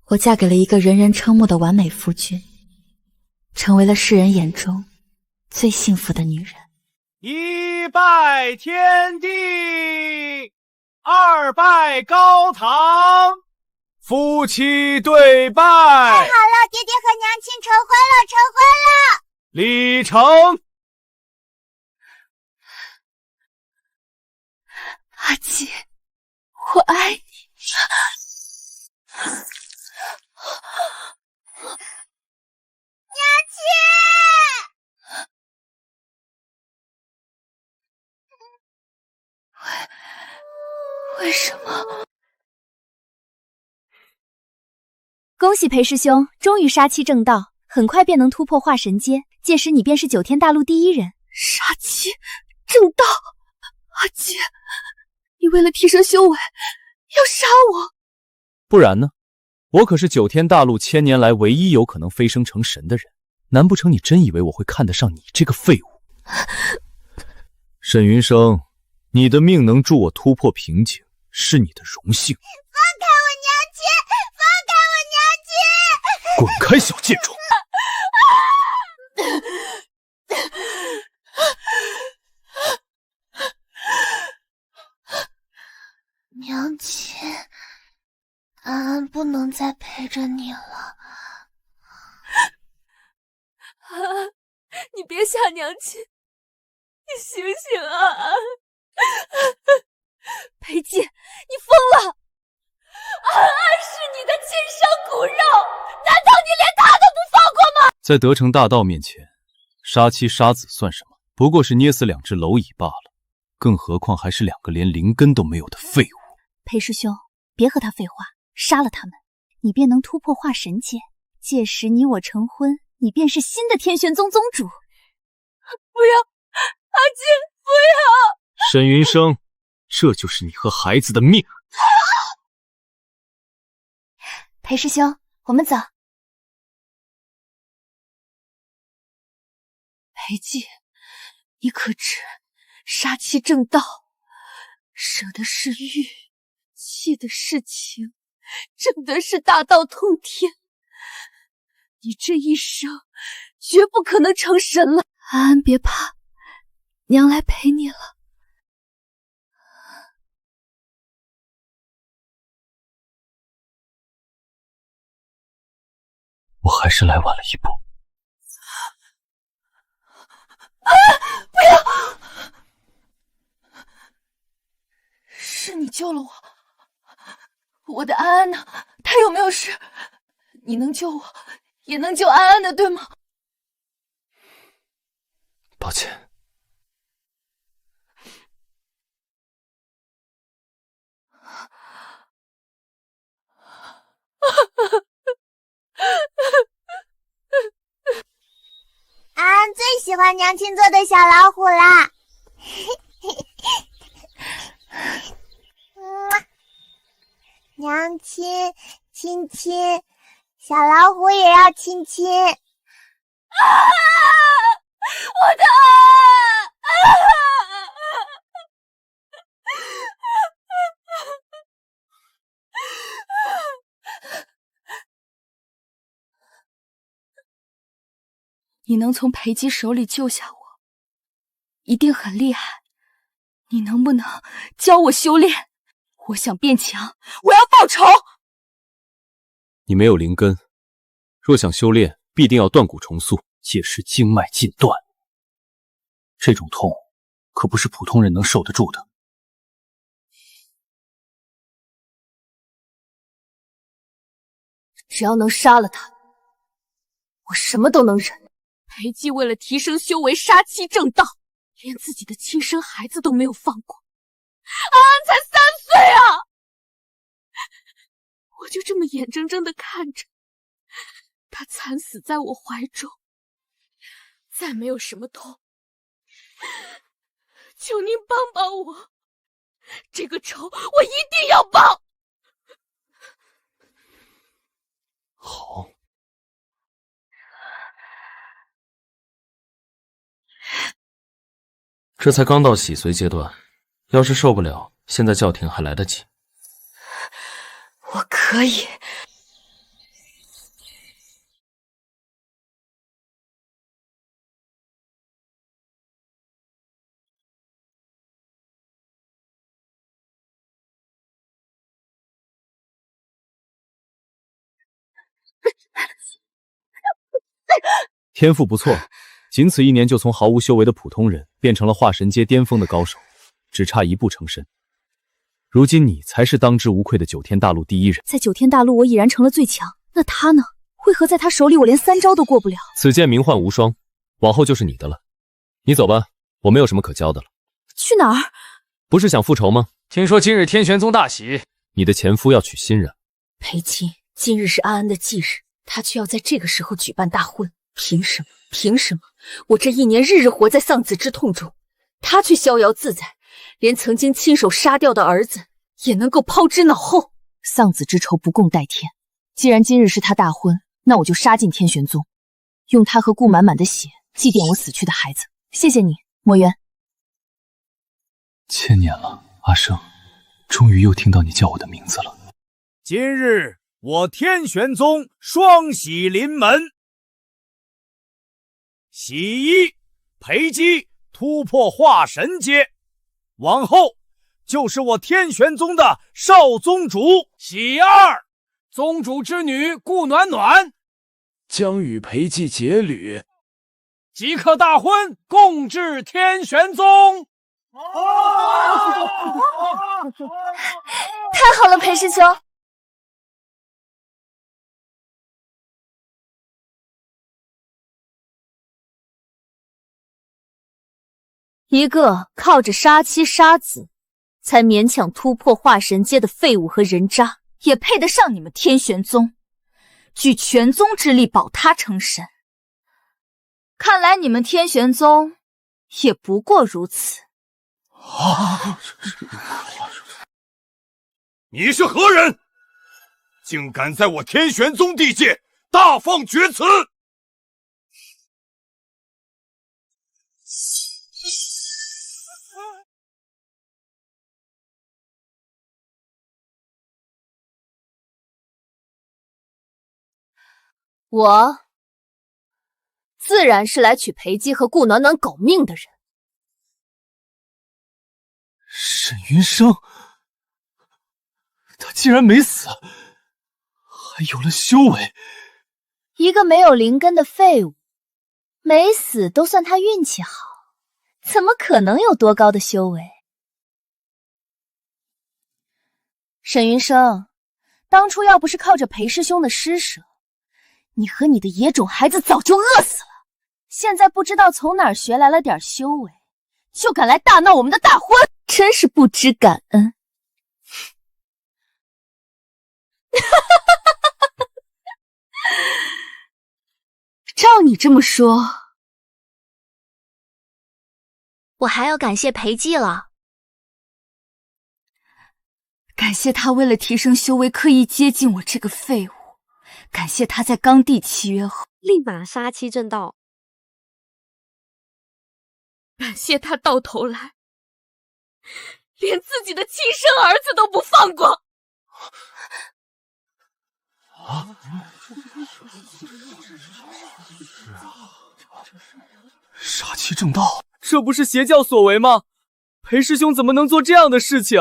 我嫁给了一个人人称慕的完美夫君，成为了世人眼中最幸福的女人。一拜天地，二拜高堂，夫妻对拜。太好了，爹爹和娘亲成婚了，成婚了！礼成。阿姐，我爱你。娘亲！为什么？恭喜裴师兄，终于杀期正道，很快便能突破化神阶，届时你便是9天大陆第一人。杀期正道，阿姐，你为了提升修为要杀我？不然呢？我可是9天大陆1000年来唯一有可能飞升成神的人，难不成你真以为我会看得上你这个废物？沈云生，你的命能助我突破瓶颈，是你的荣幸。放开我娘亲！放开我娘亲！滚开，小贱种！娘亲，安安不能再陪着你了。安安，你别吓娘亲，你醒醒啊！裴寂，你疯了！安安是你的亲生骨肉，难道你连她都不放过吗？在德成大道面前，杀妻杀子算什么？不过是捏死2只蝼蚁罢了，更何况还是2个连灵根都没有的废物。裴师兄，别和他废话，杀了他们，你便能突破化神阶，届时你我成婚，你便是新的天玄宗宗主。不要，阿姐，不要！沈云生，这就是你和孩子的命。裴师兄，我们走。裴寂，你可知杀气正道，舍的是欲，弃的是情，争的是大道通天。你这一生绝不可能成神了。安安别怕，娘来陪你了。我还是来晚了一步。不要！是你救了我，我的安安呢？她有没有事？你能救我，也能救安安的，对吗？抱歉。安安最喜欢娘亲做的小老虎啦！娘亲，亲亲，小老虎也要亲亲。啊！我的安！你能从裴寂手里救下我，一定很厉害。你能不能教我修炼？我想变强，我要报仇。你没有灵根，若想修炼，必定要断骨重塑，届时经脉尽断。这种痛，可不是普通人能受得住的。只要能杀了他，我什么都能忍。裴寂为了提升修为，杀妻正道，连自己的亲生孩子都没有放过。安安才3岁啊！我就这么眼睁睁地看着他惨死在我怀中，再没有什么痛。求您帮帮我，这个仇我一定要报。好。这才刚到洗髓阶段，要是受不了，现在叫停还来得及。我可以。天赋不错，仅此1年就从毫无修为的普通人变成了化神阶巅峰的高手，只差1步成神。如今你才是当之无愧的9天大陆第一人。在9天大陆，我已然成了最强，那他呢？为何在他手里我连3招都过不了？此剑名唤无双，往后就是你的了。你走吧，我没有什么可教的了。去哪儿？不是想复仇吗？听说今日天玄宗大喜，你的前夫要娶新人。裴姬，今日是安安的忌日，他却要在这个时候举办大婚，凭什么？凭什么？我这1年日日活在丧子之痛中，他却逍遥自在，连曾经亲手杀掉的儿子也能够抛之脑后。丧子之仇不共戴天。既然今日是他大婚，那我就杀进天玄宗，用他和顾满满的血祭奠我死去的孩子。谢谢你，墨渊。1000年了，阿生，终于又听到你叫我的名字了。今日我天玄宗双喜临门，喜1，裴姬突破化神阶，往后就是我天玄宗的少宗主；喜2，宗主之女顾暖暖将与裴寂结侣，即刻大婚，共治天玄宗。太好了，裴师兄。一个靠着杀妻杀子才勉强突破化神阶的废物和人渣，也配得上你们天玄宗举全宗之力保他成神？看来你们天玄宗也不过如此。你是何人？竟敢在我天玄宗地界大放厥词！我自然是来取裴姬和顾暖暖狗命的人。沈云生，他竟然没死，还有了修为。一个没有灵根的废物，没死都算他运气好，怎么可能有多高的修为？沈云生，当初要不是靠着裴师兄的施舍，你和你的野种孩子早就饿死了。现在不知道从哪儿学来了点修为，就敢来大闹我们的大婚，真是不知感恩。照你这么说，我还要感谢裴寂了。感谢他为了提升修为刻意接近我这个废物，感谢他在刚缔契约后立马杀妻正道，感谢他到头来连自己的亲生儿子都不放过。杀妻正道，这不是邪教所为吗？裴师兄怎么能做这样的事情？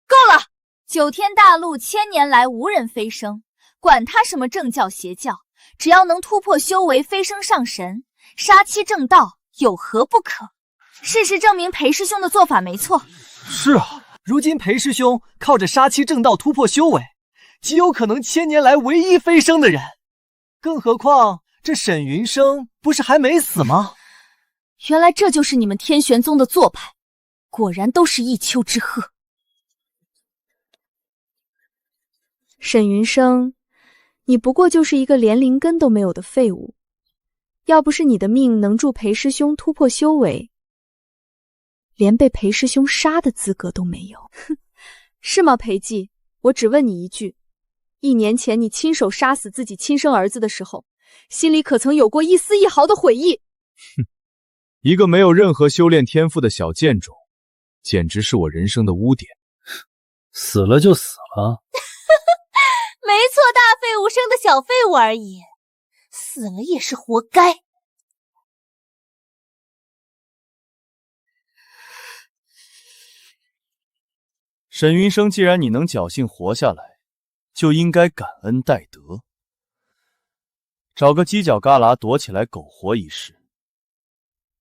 够了！9天大陆1000年来无人飞升，管他什么正教邪教，只要能突破修为飞升上神，杀妻正道有何不可？事实证明裴师兄的做法没错。是啊，如今裴师兄靠着杀妻正道突破修为，极有可能1000年来唯一飞升的人。更何况这沈云生不是还没死吗？原来这就是你们天玄宗的做派，果然都是一丘之貉。沈云生，你不过就是一个连灵根都没有的废物。要不是你的命能助裴师兄突破修为，连被裴师兄杀的资格都没有。哼，是吗，裴寂？我只问你一句：1年前你亲手杀死自己亲生儿子的时候，心里可曾有过一丝一毫的悔意？哼，一个没有任何修炼天赋的小贱种，简直是我人生的污点。死了就死了。没错，大废物生的小废物而已，死了也是活该。沈云生，既然你能侥幸活下来，就应该感恩戴德。找个犄角旮旯躲起来苟活一世。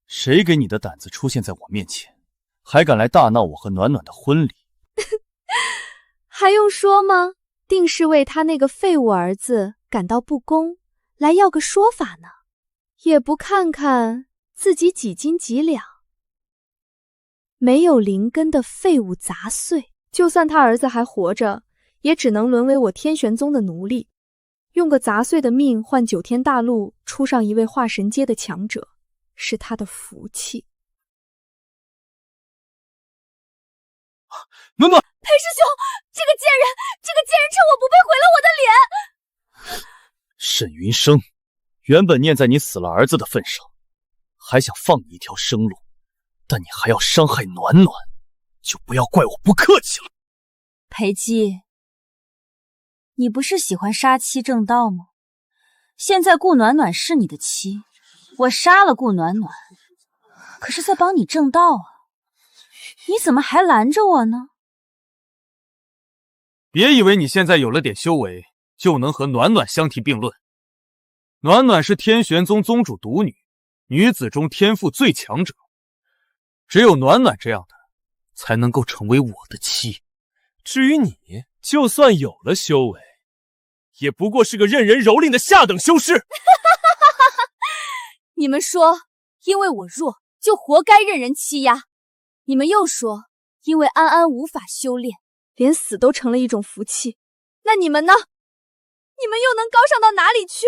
谁给你的胆子出现在我面前，还敢来大闹我和暖暖的婚礼？还用说吗？定是为他那个废物儿子感到不公，来要个说法呢。也不看看自己几斤几两。没有灵根的废物杂碎，就算他儿子还活着，也只能沦为我天玄宗的奴隶。用个杂碎的命换9天大陆出上一位化神阶的强者，是他的福气。暖暖，裴师兄，这个贱人趁我不备毁了我的脸！沈云生，原本念在你死了儿子的份上，还想放你一条生路，但你还要伤害暖暖，就不要怪我不客气了。裴姬，你不是喜欢杀妻正道吗？现在顾暖暖是你的妻，我杀了顾暖暖，可是在帮你正道啊，你怎么还拦着我呢？别以为你现在有了点修为，就能和暖暖相提并论。暖暖是天玄宗宗主独女，女子中天赋最强者，只有暖暖这样的，才能够成为我的妻。至于你，就算有了修为，也不过是个任人蹂躏的下等修士。你们说，因为我弱，就活该任人欺压；你们又说，因为安安无法修炼，连死都成了一种福气。那你们呢？你们又能高尚到哪里去？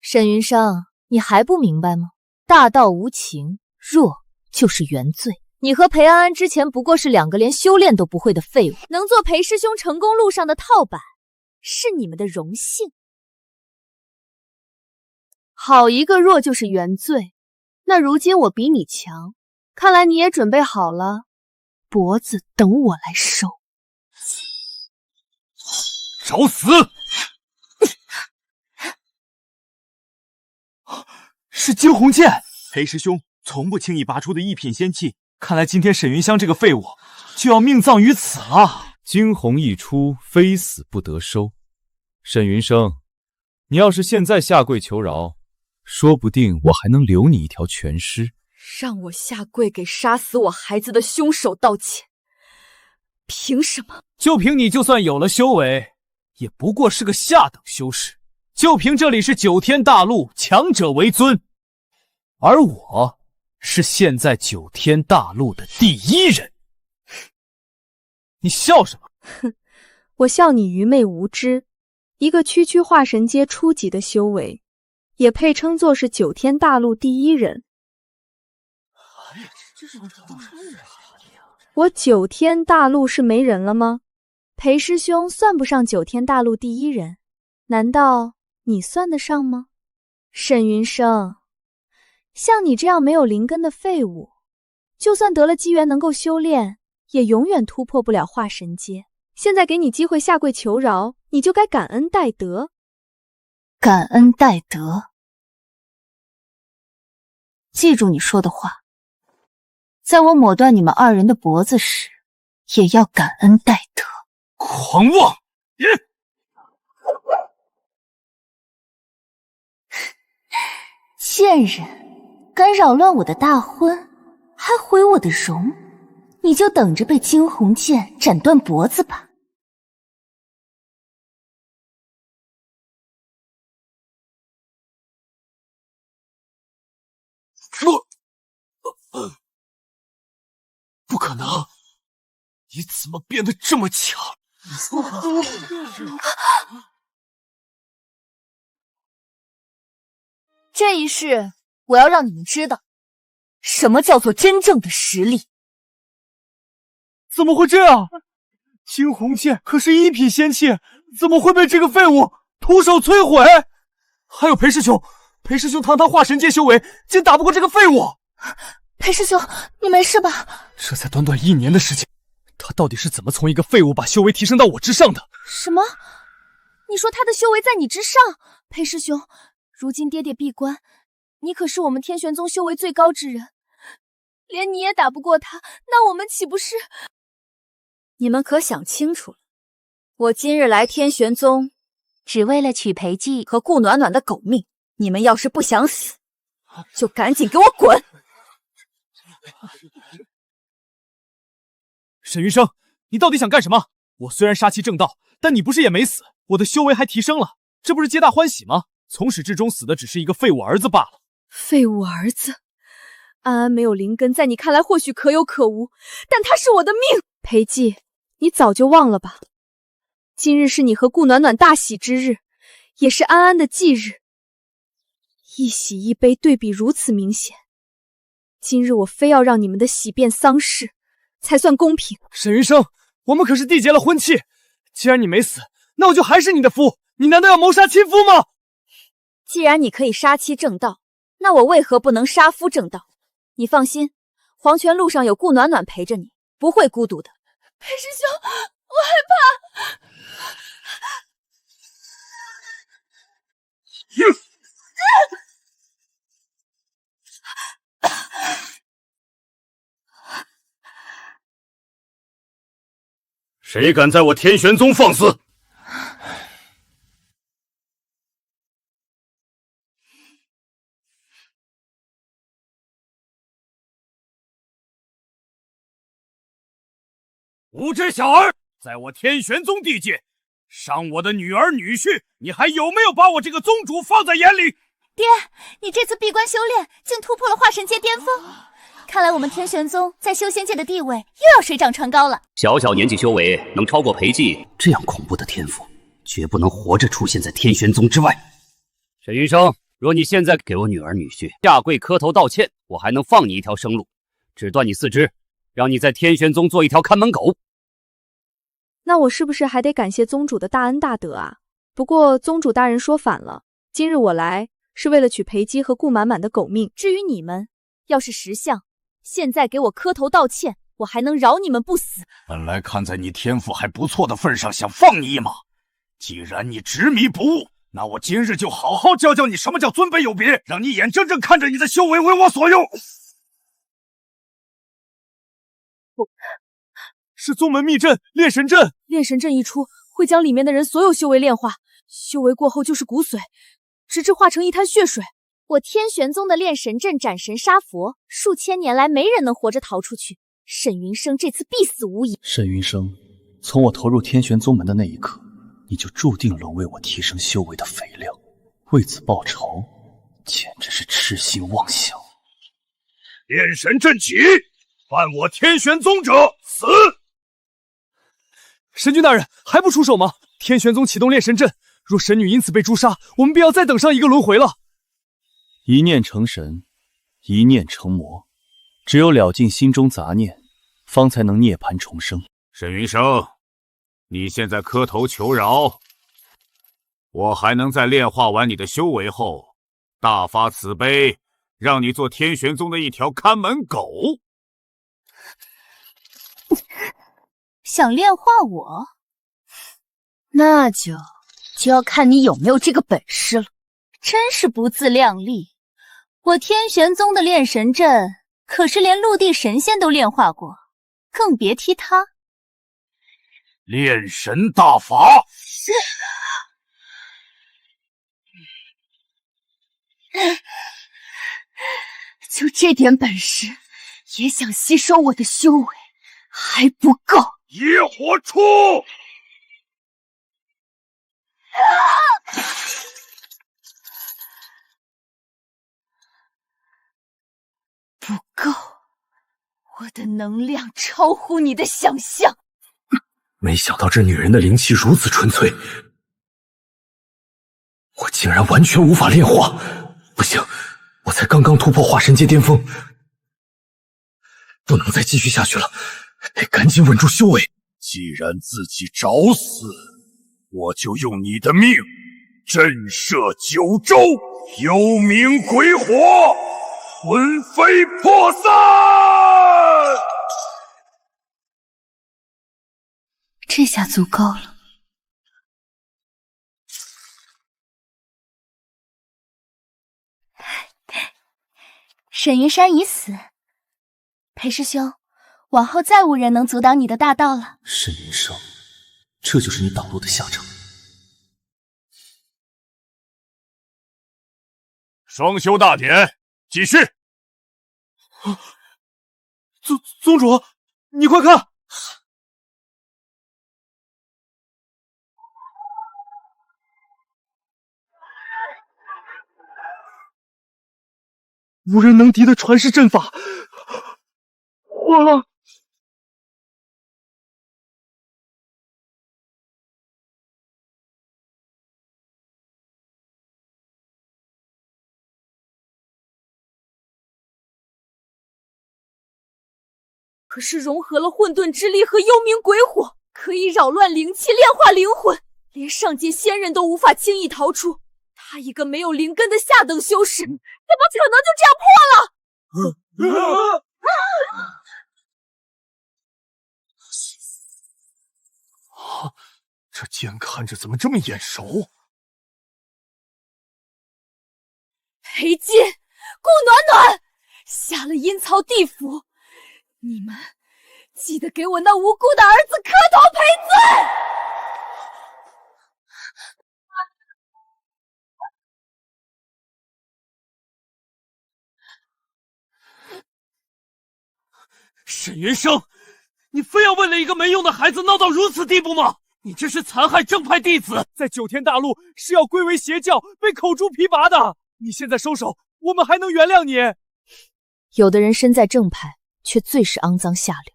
沈云生，你还不明白吗？大道无情，弱就是原罪。你和裴安安之前不过是2个连修炼都不会的废物，能做裴师兄成功路上的套板，是你们的荣幸。好一个弱就是原罪。那如今我比你强，看来你也准备好了，脖子等我来收。找死！是惊鸿剑，裴师兄从不轻易拔出的一品仙器，看来今天沈云香这个废物就要命葬于此了。惊鸿一出，非死不得收。沈云生，你要是现在下跪求饶，说不定我还能留你一条全尸。让我下跪给杀死我孩子的凶手道歉，凭什么？就凭你，就算有了修为，也不过是个下等修士。就凭这里是9天大陆，强者为尊，而我是现在9天大陆的第1人。你笑什么？哼，我笑你愚昧无知。一个区化神阶初级的修为，也配称作是9天大陆第1人。我9天大陆是没人了吗？裴师兄算不上9天大陆第1人，难道你算得上吗？沈云生，像你这样没有灵根的废物，就算得了机缘能够修炼，也永远突破不了化神阶。现在给你机会下跪求饶，你就该感恩戴德。感恩戴德，记住你说的话，在我抹断你们2人的脖子时，也要感恩戴德。狂妄！贱人，敢扰乱我的大婚，还毁我的容，你就等着被惊鸿剑斩断脖子吧。不可能！你怎么变得这么强？这一世，我要让你们知道，什么叫做真正的实力。怎么会这样？惊鸿剑可是1品仙器，怎么会被这个废物徒手摧毁？还有裴师兄，裴师兄堂堂化神阶修为，竟打不过这个废物。裴师兄，你没事吧？这才短短1年的时间，他到底是怎么从一个废物把修为提升到我之上的？什么？你说他的修为在你之上？裴师兄，如今爹爹闭关，你可是我们天玄宗修为最高之人，连你也打不过他，那我们岂不是……你们可想清楚了？我今日来天玄宗，只为了取裴寂和顾暖暖的狗命。你们要是不想死，就赶紧给我滚！沈云生，你到底想干什么？我虽然杀气正道，但你不是也没死，我的修为还提升了，这不是皆大欢喜吗？从始至终死的只是一个废物儿子罢了。废物儿子，安安没有灵根，在你看来或许可有可无，但他是我的命。裴寂，你早就忘了吧？今日是你和顾暖暖大喜之日，也是安安的忌日。一喜一悲对比如此明显，今日我非要让你们的喜变丧事，才算公平。沈云生，我们可是缔结了婚契，既然你没死，那我就还是你的夫，你难道要谋杀亲夫吗？既然你可以杀妻正道，那我为何不能杀夫正道？你放心，黄泉路上有顾暖暖陪着你，不会孤独的。裴师兄，我害怕。谁敢在我天玄宗放肆？无知小儿，在我天玄宗地界，伤我的女儿女婿，你还有没有把我这个宗主放在眼里？爹，你这次闭关修炼，竟突破了化神阶巅峰。看来我们天玄宗在修仙界的地位又要水涨船高了。小小年纪修为能超过裴寂，这样恐怖的天赋，绝不能活着出现在天玄宗之外。沈云生，若你现在给我女儿女婿下跪磕头道歉，我还能放你一条生路，只断你四肢，让你在天玄宗做一条看门狗。那我是不是还得感谢宗主的大恩大德啊？不过宗主大人说反了，今日我来是为了取裴姬和顾满满的狗命。至于你们，要是识相，现在给我磕头道歉，我还能饶你们不死。本来看在你天赋还不错的份上，想放你一马。既然你执迷不悟，那我今日就好好教教你什么叫尊卑有别，让你眼睁睁看着你的修为为我所用。是宗门秘阵炼神阵，炼神阵一出，会将里面的人所有修为炼化，修为过后就是骨髓，直至化成一滩血水。我天玄宗的炼神阵斩神杀佛，数千年来没人能活着逃出去。沈云生这次必死无疑。沈云生，从我投入天玄宗门的那一刻，你就注定沦为我提升修为的肥料，为此报仇，简直是痴心妄想。炼神阵起，犯我天玄宗者死！神君大人还不出手吗？天玄宗启动炼神阵，若神女因此被诛杀，我们便要再等上一个轮回了。一念成神，一念成魔，只有了尽心中杂念，方才能涅槃重生。沈云生，你现在磕头求饶，我还能在炼化完你的修为后，大发慈悲，让你做天玄宗的一条看门狗。想炼化我，那就要看你有没有这个本事了。真是不自量力！我天玄宗的炼神阵可是连陆地神仙都炼化过，更别提他。炼神大法，就这点本事，也想吸收我的修为，还不够。野火出！不够，我的能量超乎你的想象。没想到这女人的灵气如此纯粹，我竟然完全无法炼化。不行，我才刚刚突破化神阶巅峰，不能再继续下去了，得赶紧稳住修为。既然自己找死，我就用你的命震慑九州，幽冥鬼火，魂飞魄散。这下足够了。沈云山已死，裴师兄，往后再无人能阻挡你的大道了。沈云生，这就是你挡路的下场。双修大典继续。宗主，你快看！无人能敌的传世阵法，哇！可是融合了混沌之力和幽冥鬼火，可以扰乱灵气，炼化灵魂，连上界仙人都无法轻易逃出。他一个没有灵根的下等修士，怎么可能就这样破了？这剑看着怎么这么眼熟？裴寂、顾暖暖下了阴曹地府，你们记得给我那无辜的儿子磕头赔罪！沈云生，你非要为了一个没用的孩子闹到如此地步吗？你这是残害正派弟子，在九天大陆是要归为邪教，被口诛琵琶的。你现在收手，我们还能原谅你。有的人身在正派，却最是肮脏下流。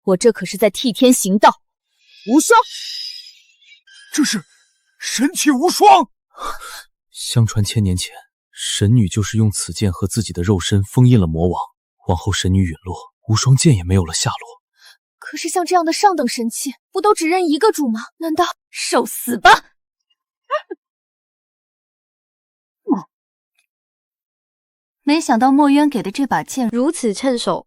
我这可是在替天行道。无双，这是神器无双。相传千年前，神女就是用此剑和自己的肉身封印了魔王，往后神女陨落，无双剑也没有了下落。可是像这样的上等神器，不都只认一个主吗？难道受死吧！没想到墨渊给的这把剑如此趁手，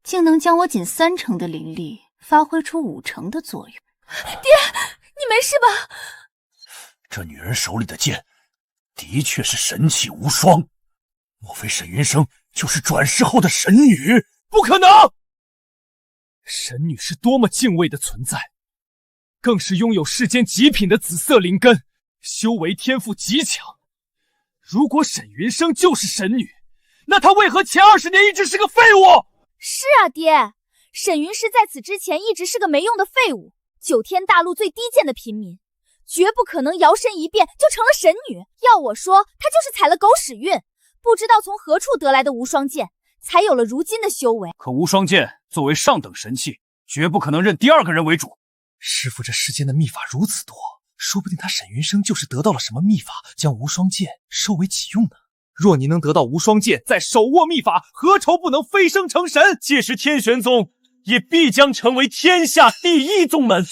竟能将我仅30%的灵力发挥出50%的作用。爹，你没事吧？这女人手里的剑的确是神器无双，莫非沈云生就是转世后的神女？不可能！神女是多么敬畏的存在，更是拥有世间极品的紫色灵根，修为天赋极强。如果沈云生就是神女，那她为何前20年一直是个废物？是啊，爹，沈云师在此之前一直是个没用的废物，九天大陆最低贱的平民，绝不可能摇身一变就成了神女。要我说，她就是踩了狗屎运，不知道从何处得来的无双剑，才有了如今的修为。可无双剑作为上等神器，绝不可能认第二个人为主。师父这世间的秘法如此多，说不定他沈云生就是得到了什么秘法，将无双剑收为己用呢。若你能得到无双剑，再手握秘法，何愁不能飞升成神？届时天玄宗也必将成为天下第一宗门。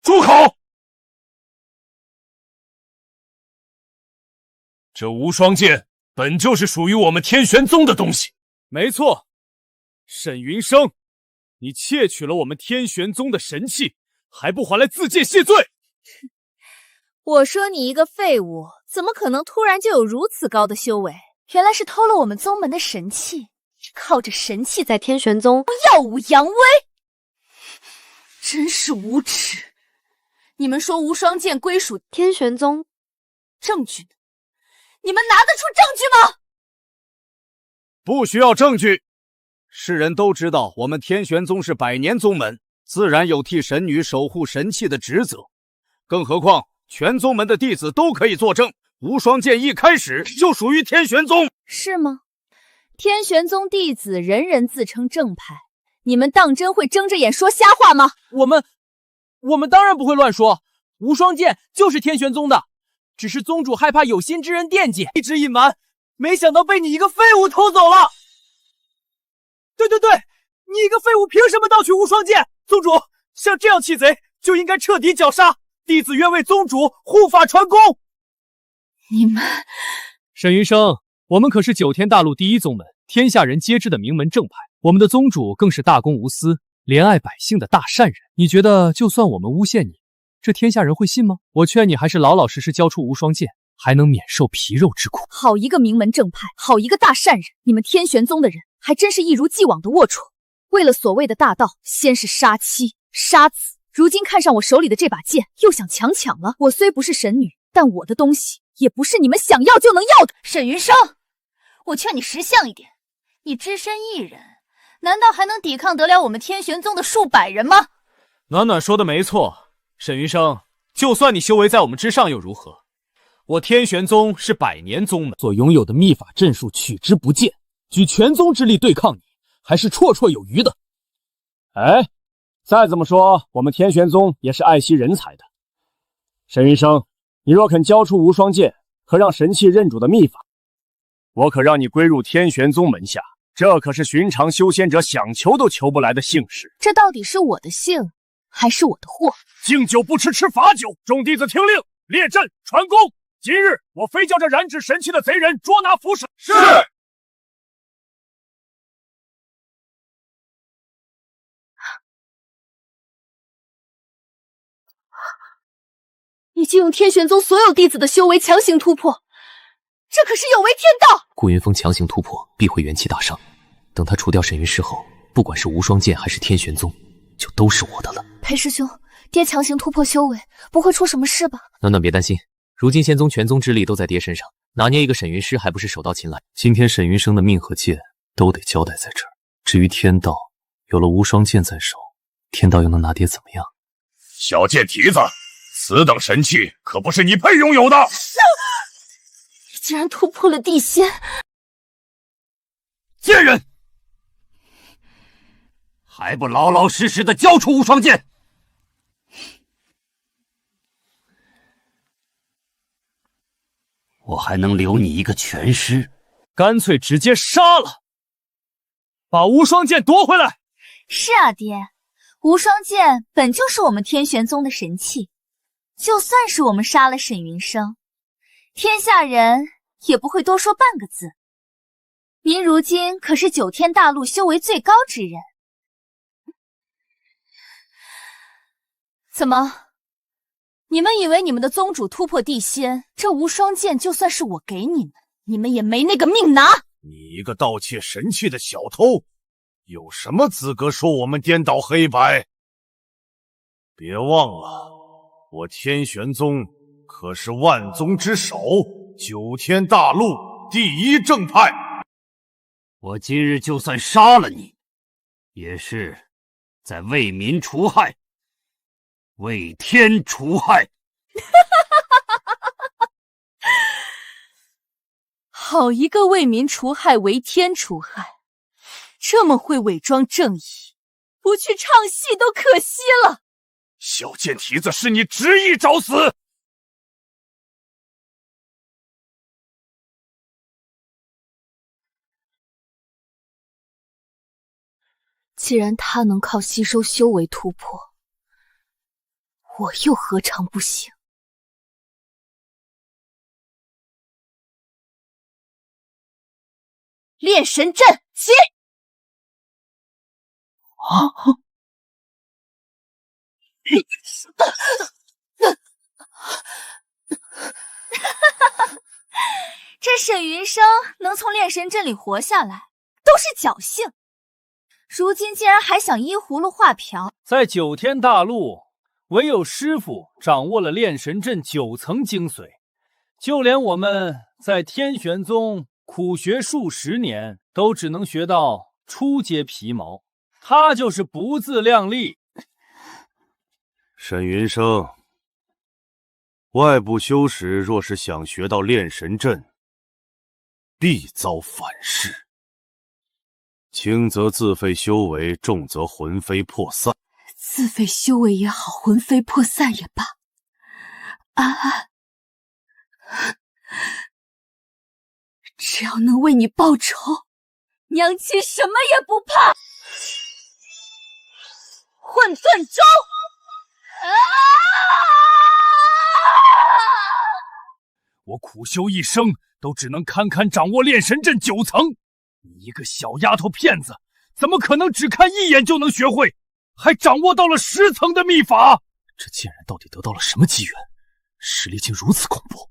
住口！这无双剑本就是属于我们天玄宗的东西。没错，沈云生，你窃取了我们天玄宗的神器，还不还来自荐谢罪？我说你一个废物，怎么可能突然就有如此高的修为？原来是偷了我们宗门的神器，靠着神器在天玄宗耀武扬威，真是无耻！你们说无双剑归属天玄宗，证据呢？你们拿得出证据吗？不需要证据，世人都知道我们天玄宗是100年宗门，自然有替神女守护神器的职责。更何况全宗门的弟子都可以作证，无双剑一开始就属于天玄宗。是吗？天玄宗弟子人人自称正派，你们当真会睁着眼说瞎话吗？我们当然不会乱说，无双剑就是天玄宗的，只是宗主害怕有心之人惦记，一直隐瞒，没想到被你一个废物偷走了。对，你一个废物凭什么盗取无双剑？宗主，像这样弃贼就应该彻底绞杀，弟子愿为宗主护法传功。你们，沈云生，我们可是九天大陆第一宗门，天下人皆知的名门正派，我们的宗主更是大公无私、怜爱百姓的大善人。你觉得就算我们诬陷你，这天下人会信吗？我劝你还是老老实实交出无双剑，还能免受皮肉之苦。好一个名门正派，好一个大善人！你们天玄宗的人还真是一如既往的龌龊。为了所谓的大道，先是杀妻杀子，如今看上我手里的这把剑，又想强抢了。我虽不是神女，但我的东西也不是你们想要就能要的。沈云生，我劝你识相一点，你只身一人，难道还能抵抗得了我们天玄宗的数百人吗？暖暖说的没错，沈云生，就算你修为在我们之上又如何？我天玄宗是百年宗门，所拥有的秘法阵术取之不尽，举全宗之力对抗你，还是绰绰有余的。哎，再怎么说，我们天玄宗也是爱惜人才的。沈云生，你若肯交出无双剑和让神器认主的秘法，我可让你归入天玄宗门下。这可是寻常修仙者想求都求不来的幸事。这到底是我的幸，还是我的祸？敬酒不吃吃罚酒，众弟子听令，列阵传功。今日我非将这染指神器的贼人捉拿伏审。是。已经用天玄宗所有弟子的修为强行突破，这可是有违天道。顾云峰强行突破，必会元气大伤。等他除掉沈云师后，不管是无双剑还是天玄宗，就都是我的了。裴师兄，爹强行突破修为，不会出什么事吧？暖暖别担心，如今仙宗全宗之力都在爹身上，拿捏一个沈云师还不是手到擒来？今天沈云生的命和剑都得交代在这儿。至于天道，有了无双剑在手，天道又能拿爹怎么样？小贱蹄子，此等神器可不是你配拥有的。你竟然突破了地仙！贱人，还不老老实实的交出无双剑！我还能留你一个全尸，干脆直接杀了，把无双剑夺回来。是啊，爹，无双剑本就是我们天玄宗的神器，就算是我们杀了沈云生，天下人也不会多说半个字。您如今可是9天大陆修为最高之人，怎么？你们以为你们的宗主突破地仙，这无双剑就算是我给你们，你们也没那个命拿？你一个盗窃神器的小偷，有什么资格说我们颠倒黑白？别忘了，我天玄宗可是万宗之首，9天大陆第一正派。我今日就算杀了你，也是在为民除害，为天除害。好一个为民除害，为天除害，这么会伪装正义，不去唱戏都可惜了。小贱蹄子，是你执意找死！既然他能靠吸收修为突破，我又何尝不行？炼神阵起！这沈云生能从炼神阵里活下来，都是侥幸。如今竟然还想依葫芦画瓢。在9天大陆，唯有师傅掌握了炼神阵9层精髓，就连我们在天玄宗苦学数十年，都只能学到初阶皮毛。他就是不自量力。沈云生，外部修士若是想学到炼神阵，必遭反噬。轻则自废修为，重则魂飞魄散。自废修为也好，魂飞魄散也罢，只要能为你报仇，娘亲什么也不怕。混沌舟！我苦修一生，都只能堪堪掌握炼神阵9层。你一个小丫头片子，怎么可能只看一眼就能学会，还掌握到了10层的秘法？这贱人到底得到了什么机缘，实力竟如此恐怖？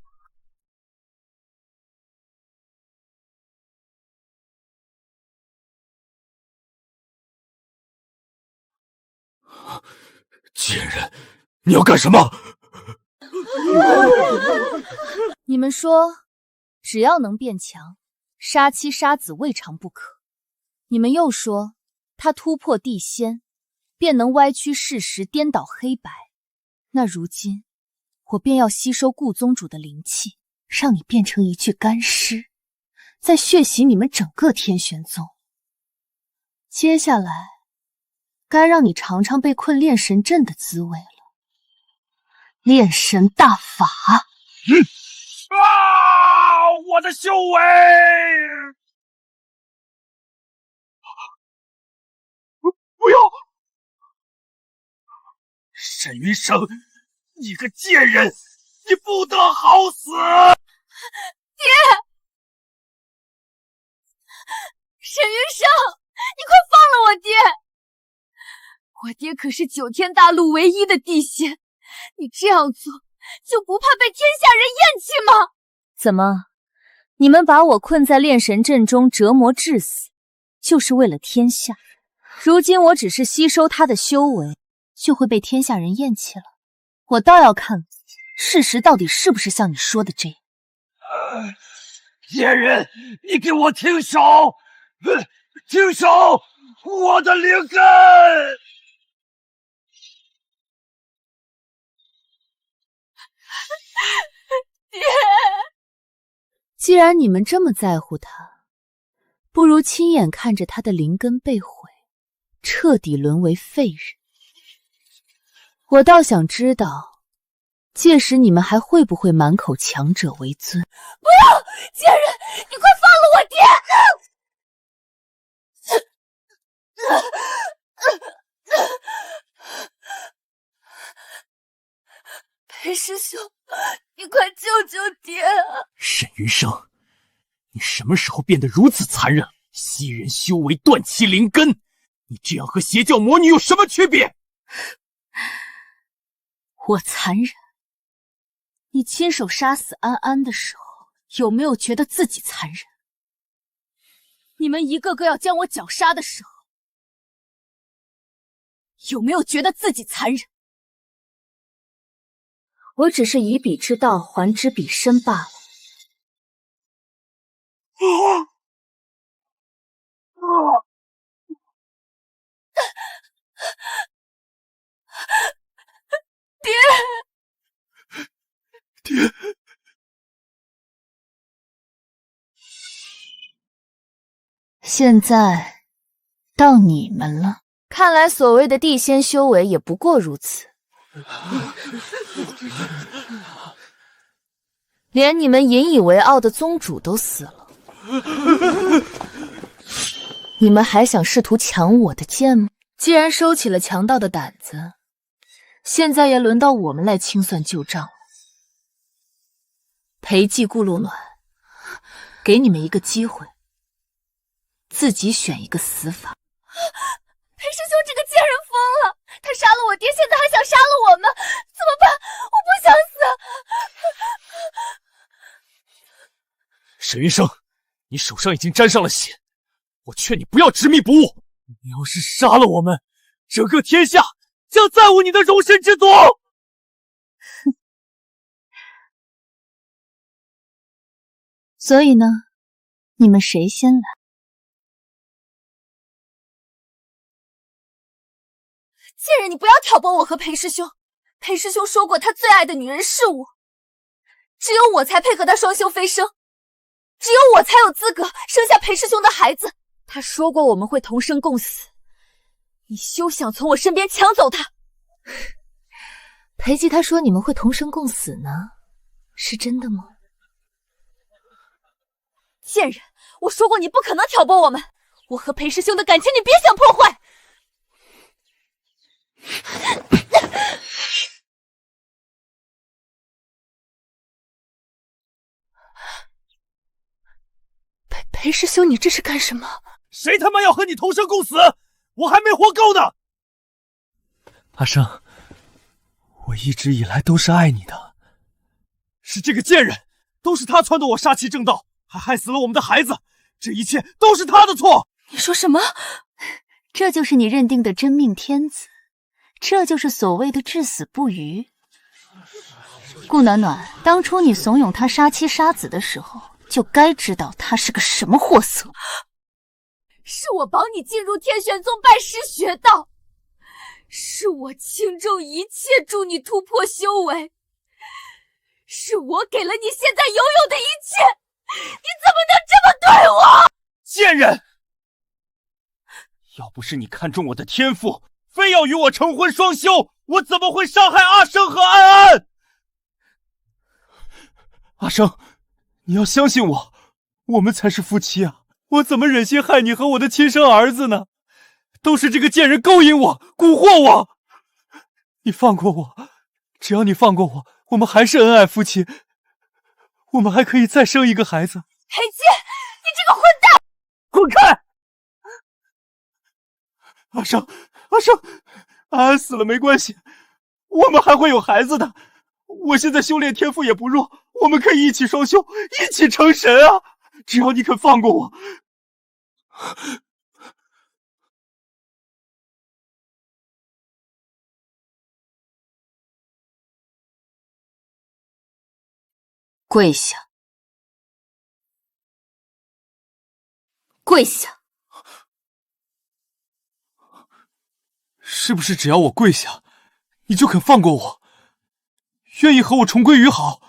贱人，你要干什么？你们说，只要能变强，杀妻杀子未尝不可。你们又说，他突破地仙，便能歪曲事实，颠倒黑白。那如今，我便要吸收顾宗主的灵气，让你变成一具干尸，再血洗你们整个天玄宗。接下来，该让你尝尝被困炼神阵的滋味了。炼神大法！我的修为！不要！沈云生，你个贱人，你不得好死！爹，沈云生，你快放了我爹！我爹可是9天大陆唯一的地仙，你这样做就不怕被天下人厌弃吗？怎么，你们把我困在炼神阵中折磨致死，就是为了天下？如今我只是吸收他的修为，就会被天下人厌弃了？我倒要看事实到底是不是像你说的这样。贱人，你给我停手！停手！我的灵根！爹，既然你们这么在乎他，不如亲眼看着他的灵根被毁，彻底沦为废人。我倒想知道，届时你们还会不会满口强者为尊？不要！贱人，你快放了我爹！裴师兄，你快救救爹啊！沈云生，你什么时候变得如此残忍？吸人修为，断其灵根，你这样和邪教魔女有什么区别？我残忍？你亲手杀死安安的时候，有没有觉得自己残忍？你们一个个要将我绞杀的时候，有没有觉得自己残忍？我只是以彼之道还之彼身罢了。爹，爹，现在到你们了。看来所谓的地仙修为也不过如此。连你们引以为傲的宗主都死了，你们还想试图抢我的剑吗？既然收起了强盗的胆子，现在也轮到我们来清算旧账了。裴寂、顾露暖，给你们一个机会，自己选一个死法。裴师兄这个贱人疯了，他杀了我爹，现在还想杀了我们，怎么办？我不想死。沈云生，你手上已经沾上了血，我劝你不要执迷不悟。你要是杀了我们，整个天下将再无你的容身之所。所以呢，你们谁先来？贱人，你不要挑拨我和裴师兄。裴师兄说过，他最爱的女人是我，只有我才配和他双修飞升，只有我才有资格生下裴师兄的孩子。他说过我们会同生共死，你休想从我身边抢走他。裴寂他说你们会同生共死呢，是真的吗？贱人，我说过你不可能挑拨我们，我和裴师兄的感情你别想破坏。裴师兄，你这是干什么？谁他妈要和你同生共死？我还没活够呢！阿生，我一直以来都是爱你的。是这个贱人，都是他撺掇我杀妻正道，还害死了我们的孩子，这一切都是他的错！你说什么？这就是你认定的真命天子，这就是所谓的至死不渝。顾暖暖，当初你怂恿他杀妻杀子的时候，就该知道他是个什么货色。是我帮你进入天玄宗拜师学道，是我倾注一切助你突破修为，是我给了你现在拥有的一切，你怎么能这么对我？贱人！要不是你看中我的天赋，非要与我成婚双修，我怎么会伤害阿生和安安？阿生，你要相信我，我们才是夫妻啊！我怎么忍心害你和我的亲生儿子呢？都是这个贱人勾引我，蛊惑我！你放过我，只要你放过我，我们还是恩爱夫妻，我们还可以再生一个孩子。裴姬，你这个混蛋！滚开！阿生，安安死了没关系，我们还会有孩子的。我现在修炼天赋也不弱，我们可以一起双修，一起成神啊！只要你肯放过我。跪下！跪下！是不是只要我跪下，你就肯放过我，愿意和我重归于好？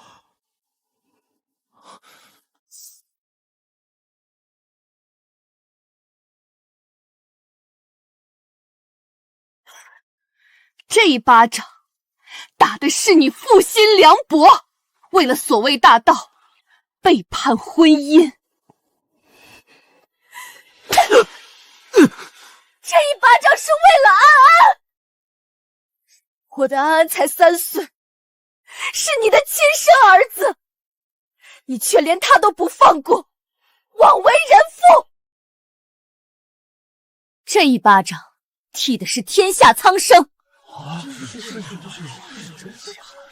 这一巴掌打的是你负心凉薄，为了所谓大道背叛婚姻。这一巴掌是为了安安，我的安安才3岁，是你的亲生儿子，你却连他都不放过，枉为人父。这一巴掌踢的是天下苍生。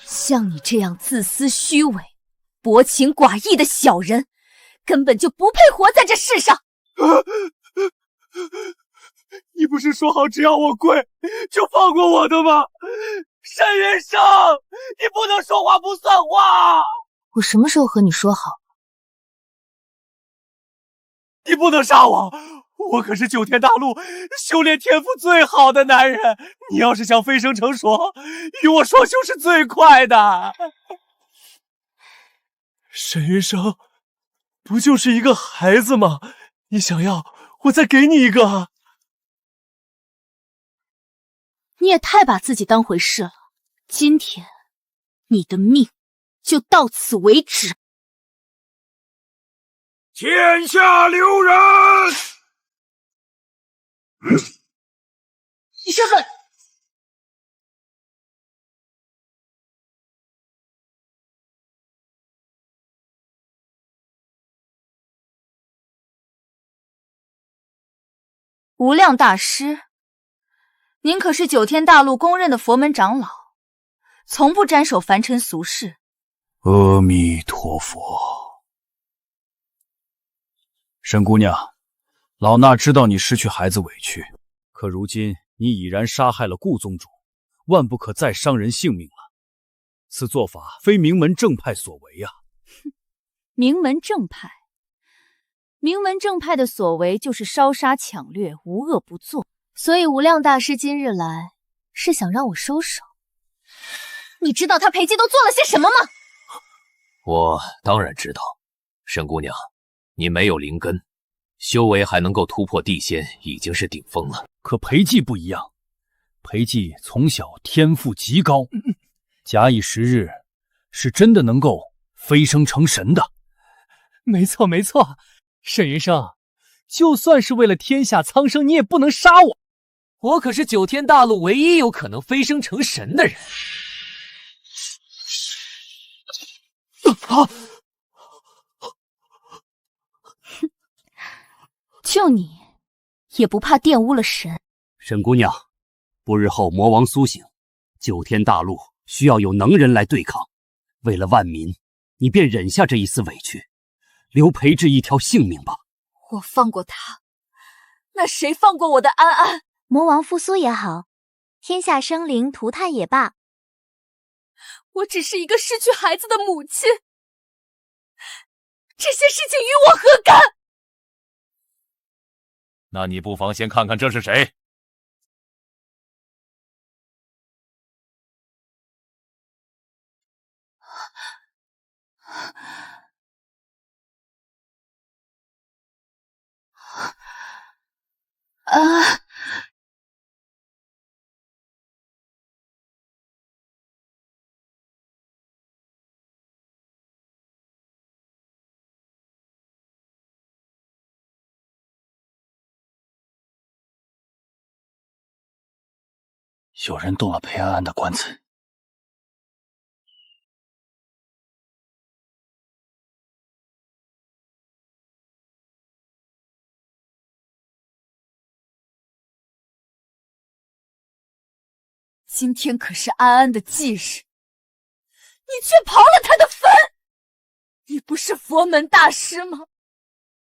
像你这样自私虚伪、薄情寡义的小人，根本就不配活在这世上。你不是说好只要我跪就放过我的吗？沈云生，你不能说话不算话！我什么时候和你说好？你不能杀我！我可是9天大陆修炼天赋最好的男人，你要是想飞升成佛，与我双修是最快的。沈云生，不就是一个孩子吗？你想要，我再给你一个啊！你也太把自己当回事了，今天你的命就到此为止。天下留人！你身份！无量大师，您可是9天大陆公认的佛门长老，从不沾手凡尘俗事。阿弥陀佛。沈姑娘，老衲知道你失去孩子委屈，可如今你已然杀害了顾宗主，万不可再伤人性命了。此做法非名门正派所为啊！名门正派，名门正派的所为就是烧杀抢掠，无恶不作。所以无量大师今日来，是想让我收手。你知道他裴姬都做了些什么吗？我当然知道，沈姑娘，你没有灵根，修为还能够突破地仙，已经是顶峰了。可裴寂不一样，裴寂从小天赋极高，假以时日，是真的能够飞升成神的。没错没错，沈云生，就算是为了天下苍生，你也不能杀我。我可是9天大陆唯一有可能飞升成神的人。就你也不怕玷污了神？沈姑娘，不日后魔王苏醒，9天大陆需要有能人来对抗。为了万民，你便忍下这一丝委屈，留裴志一条性命吧。我放过他，那谁放过我的安安？魔王复苏也好，天下生灵涂炭也罢。我只是一个失去孩子的母亲，这些事情与我何干？那你不妨先看看这是谁？有人动了裴安安的棺材。今天可是安安的忌日，你却刨了她的坟！你不是佛门大师吗？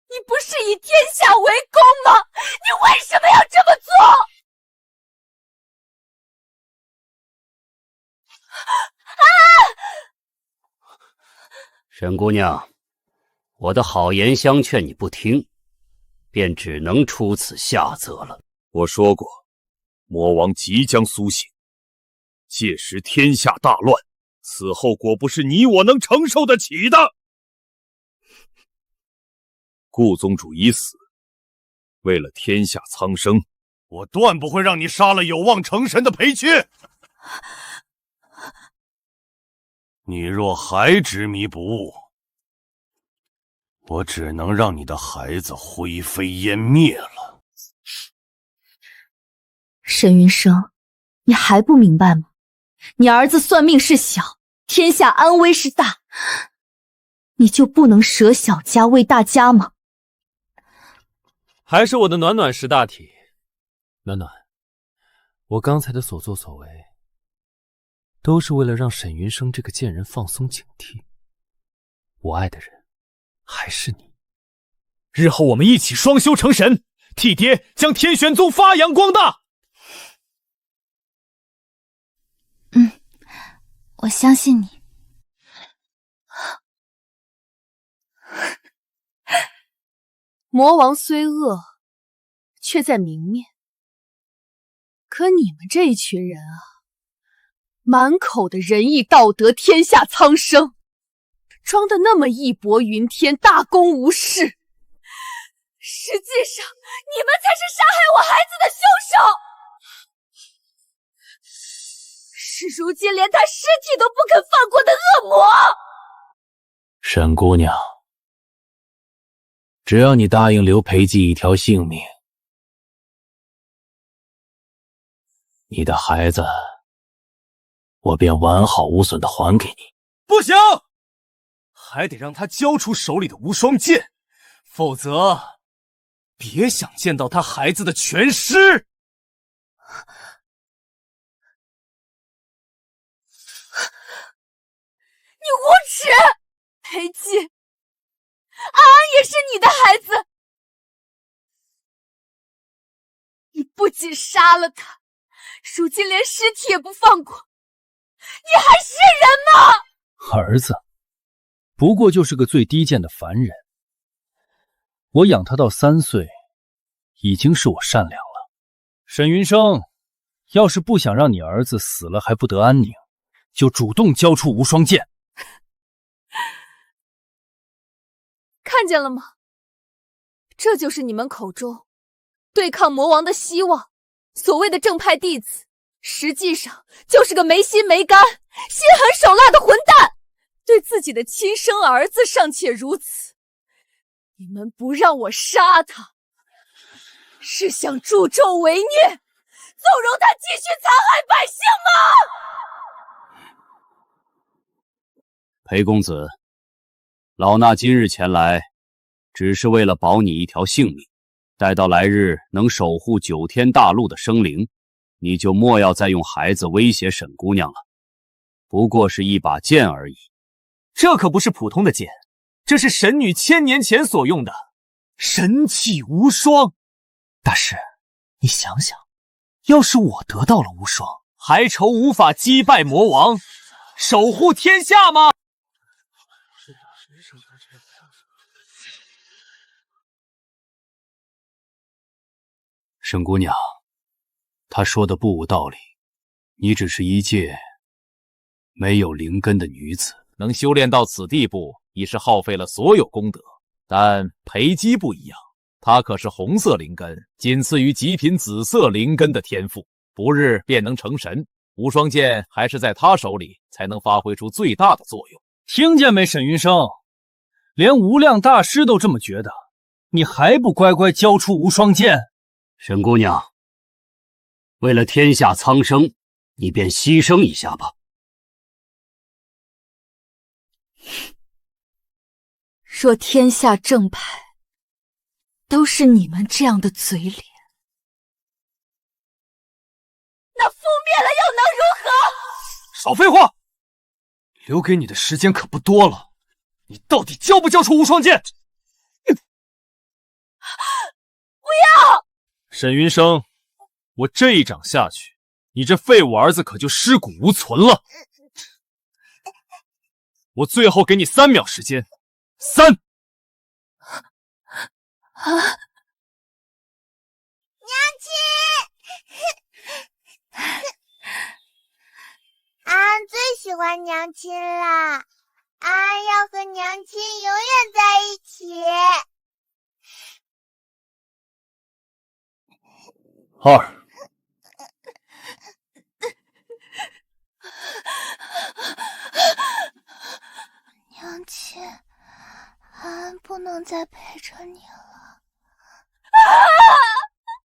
你不是以天下为公吗？你为什么要这么做？沈姑娘，我的好言相劝你不听，便只能出此下策了。我说过，魔王即将苏醒，届时天下大乱，此后果不是你我能承受得起的。顾宗主已死，为了天下苍生，我断不会让你杀了有望成神的裴缺。你若还执迷不悟，我只能让你的孩子灰飞烟灭了。沈云生，你还不明白吗？你儿子算命是小，天下安危是大，你就不能舍小家为大家吗？还是我的暖暖识大体。暖暖，我刚才的所作所为，都是为了让沈云生这个贱人放松警惕。我爱的人还是你。日后我们一起双修成神，替爹将天玄宗发扬光大。我相信你。魔王虽恶，却在明面。可你们这一群人啊，满口的仁义道德、天下苍生，装得那么义薄云天、大公无事，实际上你们才是杀害我孩子的凶手。是如今连他尸体都不肯放过的恶魔。沈姑娘，只要你答应留裴寂一条性命，你的孩子我便完好无损的还给你。不行，还得让他交出手里的无双剑，否则别想见到他孩子的全尸。你无耻！裴寂，安安也是你的孩子，你不仅杀了他，如今连尸体也不放过，你还是人吗？儿子不过就是个最低贱的凡人，我养他到3岁，已经是我善良了。沈云生，要是不想让你儿子死了还不得安宁，就主动交出无双剑。看见了吗？这就是你们口中对抗魔王的希望。所谓的正派弟子，实际上就是个没心没肝、心狠手辣的混蛋。对自己的亲生儿子尚且如此，你们不让我杀他，是想助纣为虐，纵容他继续残害百姓吗？裴公子，老衲今日前来，只是为了保你一条性命。待到来日能守护9天大陆的生灵，你就莫要再用孩子威胁沈姑娘了。不过是一把剑而已。这可不是普通的剑，这是神女1000年前所用的神器无双。大师，你想想，要是我得到了无双，还愁无法击败魔王，守护天下吗？沈姑娘，她说的不无道理。你只是一介没有灵根的女子，能修炼到此地步，已是耗费了所有功德。但裴姬不一样，她可是红色灵根，仅次于极品紫色灵根的天赋，不日便能成神。无双剑还是在她手里才能发挥出最大的作用。听见没，沈云生？连无量大师都这么觉得，你还不乖乖交出无双剑？沈姑娘，为了天下苍生，你便牺牲一下吧。若天下正派都是你们这样的嘴脸，那覆灭了又能如何？少废话！留给你的时间可不多了，你到底交不交出无双剑？不要！沈云生，我这一掌下去，你这废物儿子可就尸骨无存了。我最后给你3秒时间，3。娘亲，安最喜欢娘亲了，安要和娘亲永远在一起。2。娘亲，安不能再陪着你了。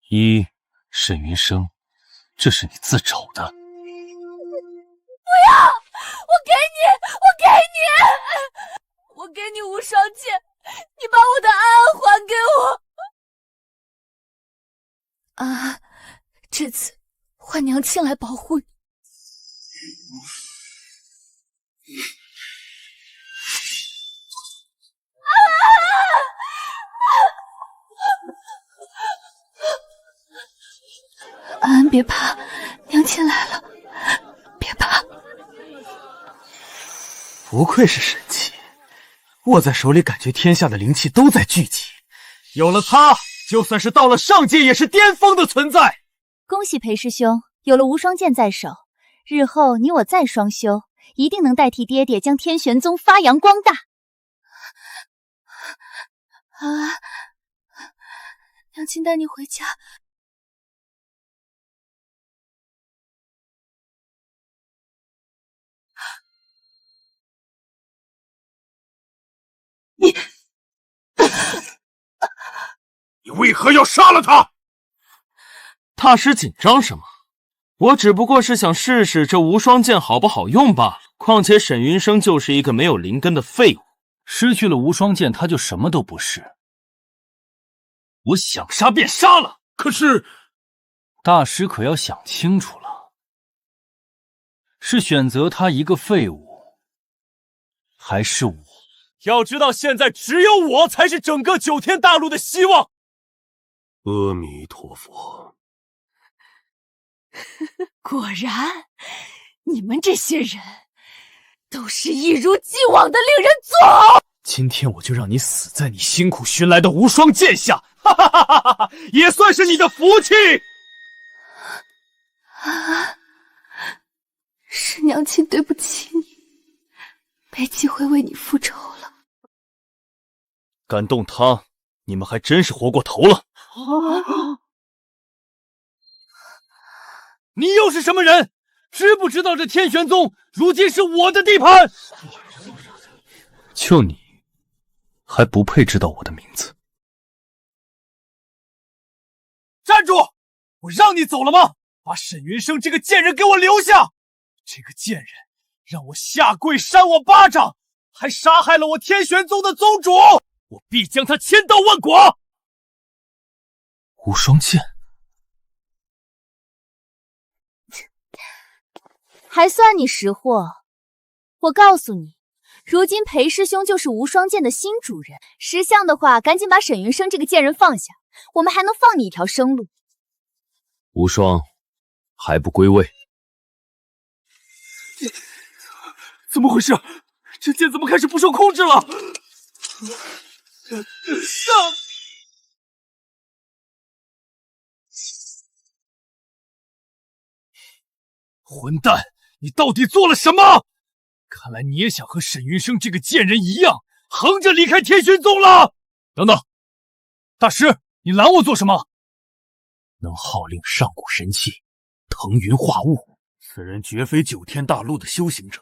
1，沈云生，这是你自找的。不要！我给你无双剑，你把我的安还给我。啊，这次换娘亲来保护你。安安别怕，娘亲来了，别怕。不愧是神器，握在手里感觉天下的灵气都在聚集。有了它，就算是到了上界也是巅峰的存在。恭喜裴师兄，有了无双剑在手，日后你我再双修，一定能代替爹爹将天玄宗发扬光大。啊，娘亲带你回家。你为何要杀了他？大师紧张什么？我只不过是想试试这无双剑好不好用罢了。况且沈云生就是一个没有灵根的废物，失去了无双剑，他就什么都不是。我想杀便杀了，可是大师可要想清楚了，是选择他一个废物，还是我？要知道，现在只有我才是整个9天大陆的希望。阿弥陀佛。果然，你们这些人都是一如既往的令人作呕。今天我就让你死在你辛苦寻来的无双剑下，哈哈哈哈哈！也算是你的福气。啊，是娘亲对不起你，没机会为你复仇了。敢动他，你们还真是活过头了。你又是什么人？知不知道这天玄宗如今是我的地盘？就你，还不配知道我的名字。站住！我让你走了吗？把沈云生这个贱人给我留下！这个贱人让我下跪扇我巴掌，还杀害了我天玄宗的宗主，我必将他千刀万剐！无双剑。还算你识货。我告诉你，如今裴师兄就是无双剑的新主人。识相的话，赶紧把沈云生这个贱人放下，我们还能放你一条生路。无双，还不归位？怎么回事？这剑怎么开始不受控制了？混蛋，你到底做了什么？看来你也想和沈云生这个贱人一样，横着离开天玄宗了。等等，大师，你拦我做什么？能号令上古神器，腾云化雾，此人绝非九天大陆的修行者。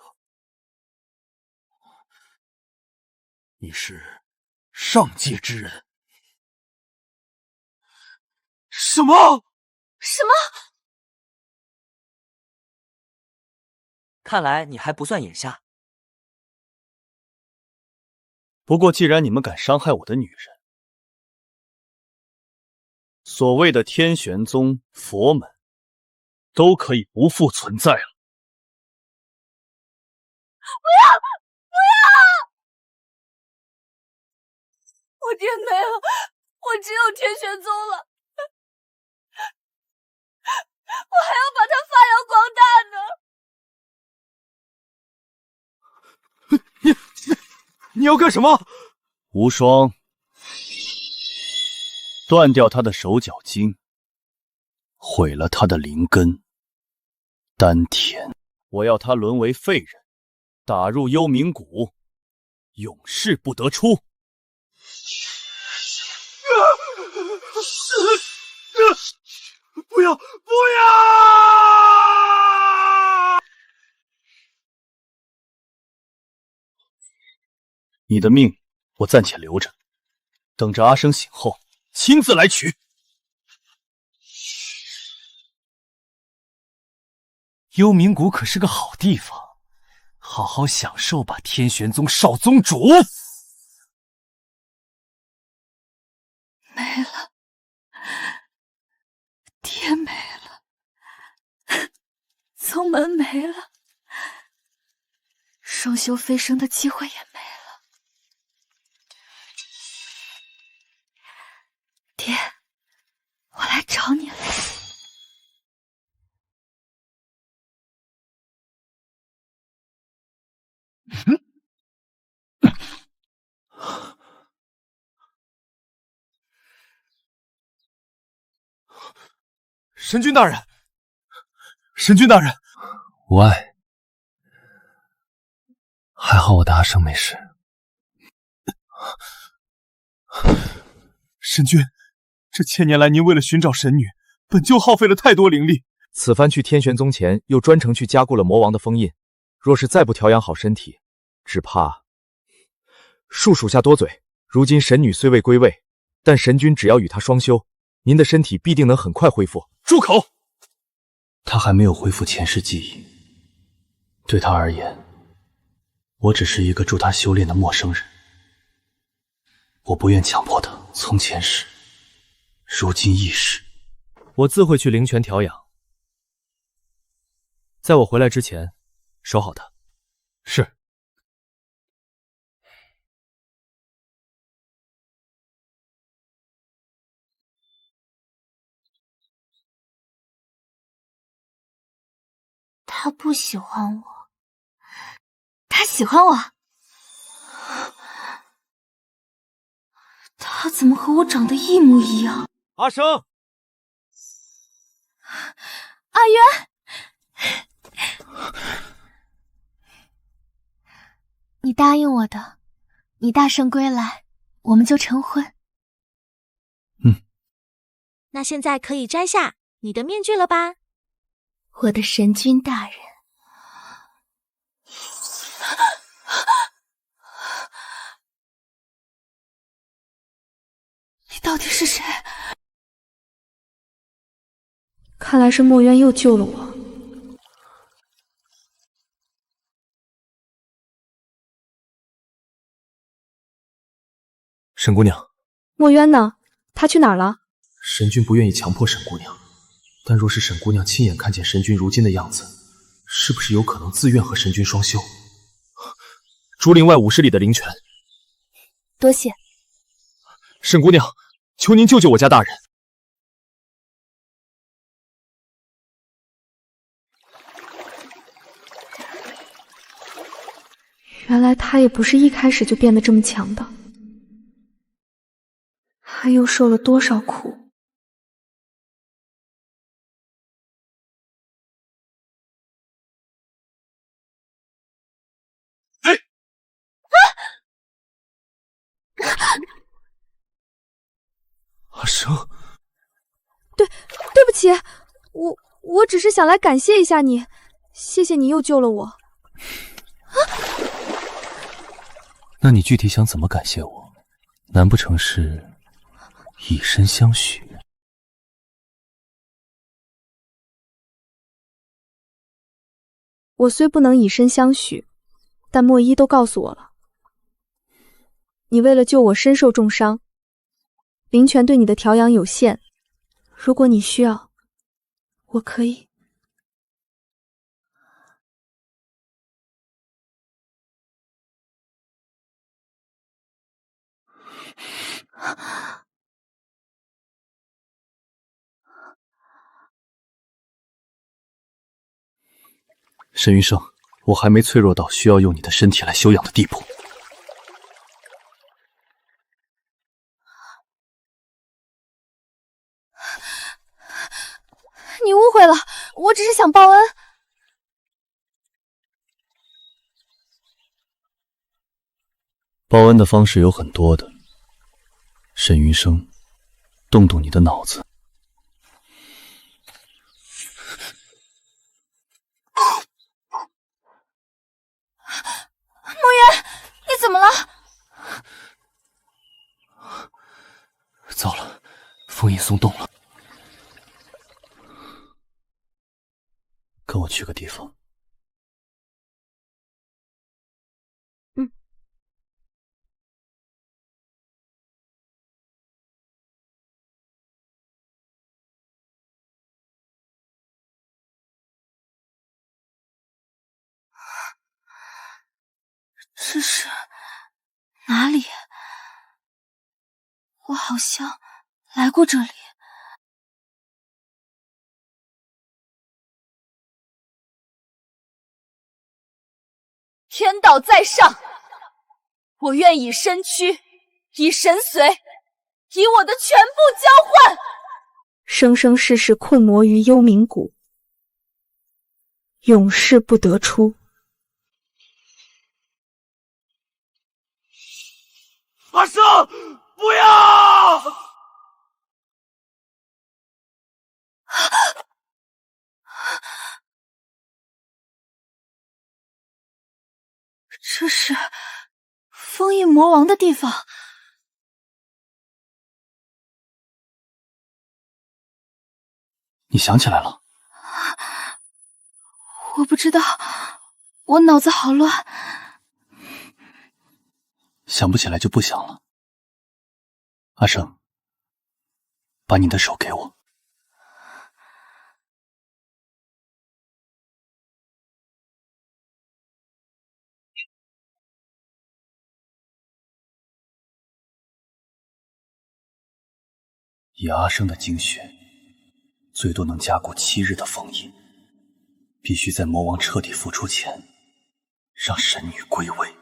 你是上界之人。什么？什么？看来你还不算眼瞎。不过既然你们敢伤害我的女人，所谓的天玄宗、佛门都可以不复存在了。不要！不要！我爹没了，我只有天玄宗了，我还要把它发扬光大呢。你要干什么？无双，断掉他的手脚筋，毁了他的灵根、丹田。我要他沦为废人，打入幽冥谷，永世不得出。不要！不要！你的命我暂且留着，等着阿生醒后亲自来取。幽冥谷可是个好地方，好好享受吧，天玄宗少宗主。没了，爹没了，宗门没了，双修飞升的机会也没了。爹，我来找你了。神君大人，神君大人，无碍，还好我的阿生没事。神君，这千年来您为了寻找神女，本就耗费了太多灵力。此番去天玄宗前，又专程去加固了魔王的封印。若是再不调养好身体，只怕……恕属下多嘴。如今神女虽未归位，但神君只要与她双修，您的身体必定能很快恢复。住口！他还没有恢复前世记忆，对他而言，我只是一个助他修炼的陌生人。我不愿强迫他从前世，如今亦是。我自会去灵泉调养，在我回来之前，守好他。是。他不喜欢我，他喜欢我。他怎么和我长得一模一样？阿生，阿渊，你答应我的，你大圣归来，我们就成婚。那现在可以摘下你的面具了吧？我的神君大人，你到底是谁？看来是墨渊又救了我。沈姑娘，墨渊呢？他去哪儿了？神君不愿意强迫沈姑娘，但若是沈姑娘亲眼看见神君如今的样子，是不是有可能自愿和神君双修？竹林外50里的灵泉。多谢。沈姑娘，求您救救我家大人。原来他也不是一开始就变得这么强的，他又受了多少苦？阿生，对不起，我只是想来感谢一下你，谢谢你又救了我。那你具体想怎么感谢我？难不成是以身相许？我虽不能以身相许，但莫依都告诉我了，你为了救我身受重伤，灵泉对你的调养有限，如果你需要，我可以。沈云生，我还没脆弱到需要用你的身体来休养的地步。你误会了，我只是想报恩。报恩的方式有很多的，沈云生，动动你的脑子。莫言，你怎么了？糟了，封印松动了。跟我去个地方。这是哪里？我好像来过这里。天道在上，我愿以身躯，以神髓，以我的全部交换。生生世世困魔于幽冥谷，永世不得出。阿生，不要！这是封印魔王的地方。你想起来了？我不知道，我脑子好乱。想不起来就不想了。阿生，把你的手给我。以阿生的精血，最多能加固7日的封印，必须在魔王彻底复出前，让神女归位。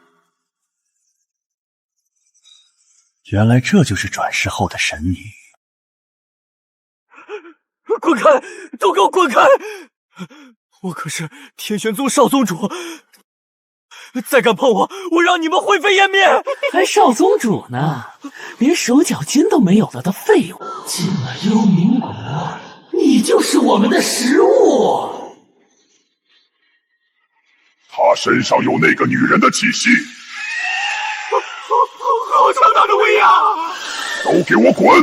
原来这就是转世后的神女。滚开！都给我滚开！我可是天玄宗少宗主，再敢碰我，我让你们灰飞烟灭！还少宗主呢，连手脚筋都没有了的废物，进了幽冥谷，你就是我们的食物。他身上有那个女人的气息。好强大的威压！都给我滚！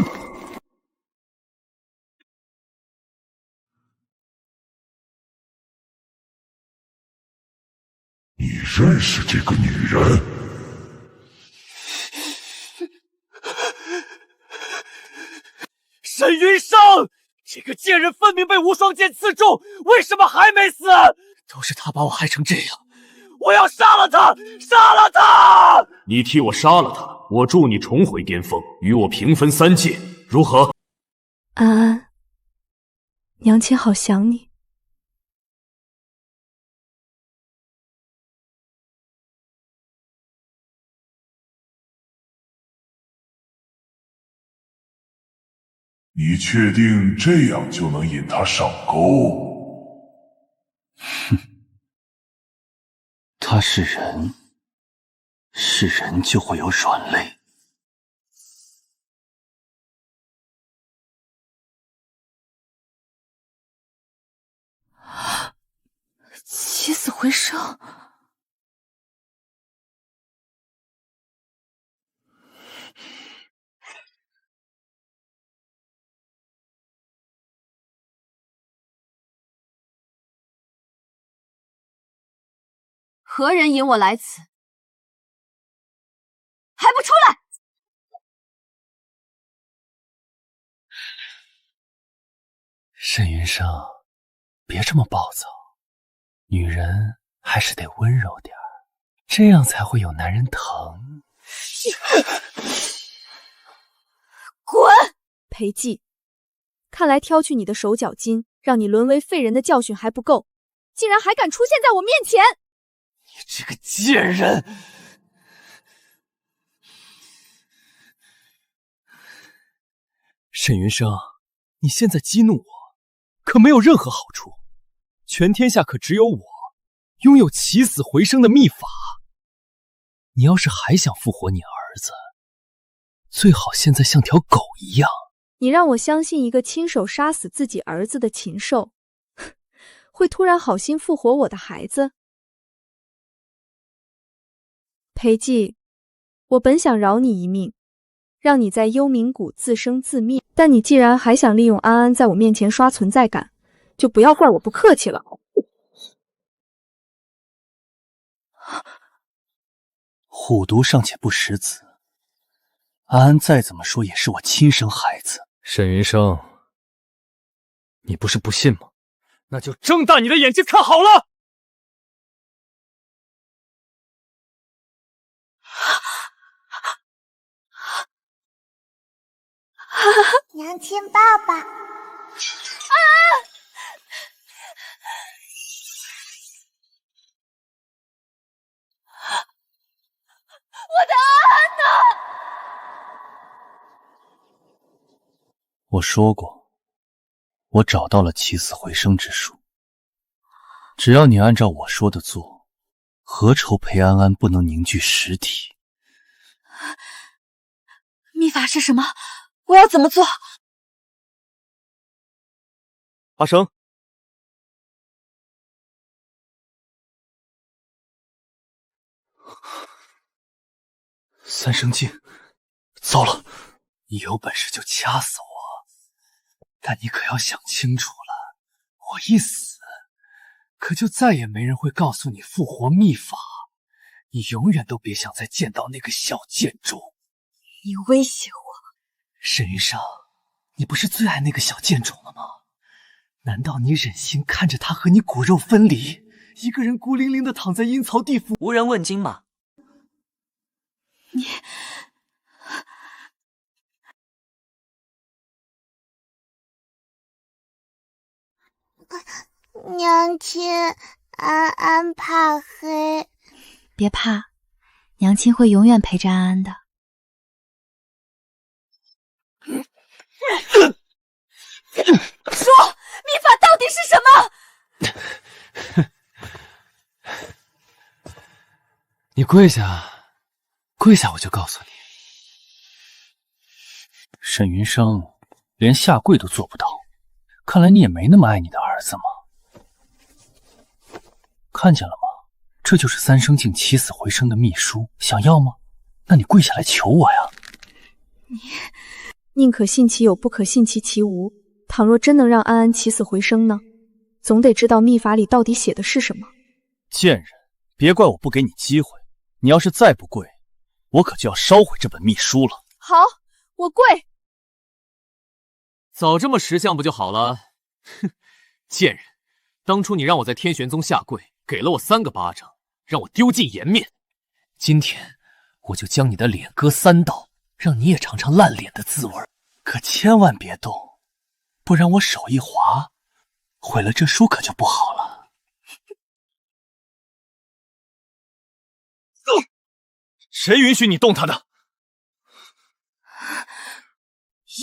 你认识这个女人？沈云生，这个贱人分明被无双剑刺中，为什么还没死？都是他把我害成这样，我要杀了他！杀了他！你替我杀了他，我助你重回巅峰，与我平分3界，如何？安安，娘亲好想你。你确定这样就能引他上钩？哼，他是人，是人就会有软肋。起死回生。何人引我来此？还不出来！沈云生，别这么暴躁，女人还是得温柔点儿，这样才会有男人疼。滚！裴寂，看来挑去你的手脚筋，让你沦为废人的教训还不够，竟然还敢出现在我面前！你这个贱人！沈云生，你现在激怒我，可没有任何好处。全天下可只有我拥有起死回生的秘法。你要是还想复活你儿子，最好现在像条狗一样。你让我相信一个亲手杀死自己儿子的禽兽，会突然好心复活我的孩子？裴寂，我本想饶你一命，让你在幽冥谷自生自灭，但你既然还想利用安安在我面前刷存在感，就不要怪我不客气了。虎毒尚且不食子，安安再怎么说也是我亲生孩子。沈云生，你不是不信吗？那就睁大你的眼睛看好了！娘亲爸爸，安安，我的安安呢？我说过，我找到了起死回生之术，只要你按照我说的做，何愁裴安安不能凝聚实体？秘法是什么？我要怎么做？阿生，三生镜，糟了！你有本事就掐死我，但你可要想清楚了，我一死，可就再也没人会告诉你复活秘法，你永远都别想再见到那个小贱种。你威胁我？沈云生，你不是最爱那个小贱种了吗？难道你忍心看着他和你骨肉分离，一个人孤零零地躺在阴曹地府，无人问津吗？你娘亲，安安怕黑。别怕，娘亲会永远陪着安安的。说，秘法到底是什么？你跪下，跪下，我就告诉你。沈云生连下跪都做不到，看来你也没那么爱你的儿子嘛。看见了吗？这就是三生镜起死回生的秘书，想要吗？那你跪下来求我呀！宁可信其有，不可信其无。倘若真能让安安起死回生呢？总得知道秘法里到底写的是什么。贱人，别怪我不给你机会。你要是再不跪，我可就要烧毁这本秘书了。好，我跪。早这么识相不就好了？哼，贱人，当初你让我在天玄宗下跪，给了我3个巴掌，让我丢尽颜面。今天我就将你的脸割3刀，让你也尝尝烂脸的滋味。可千万别动，不然我手一滑，毁了这书可就不好了。谁允许你动他的？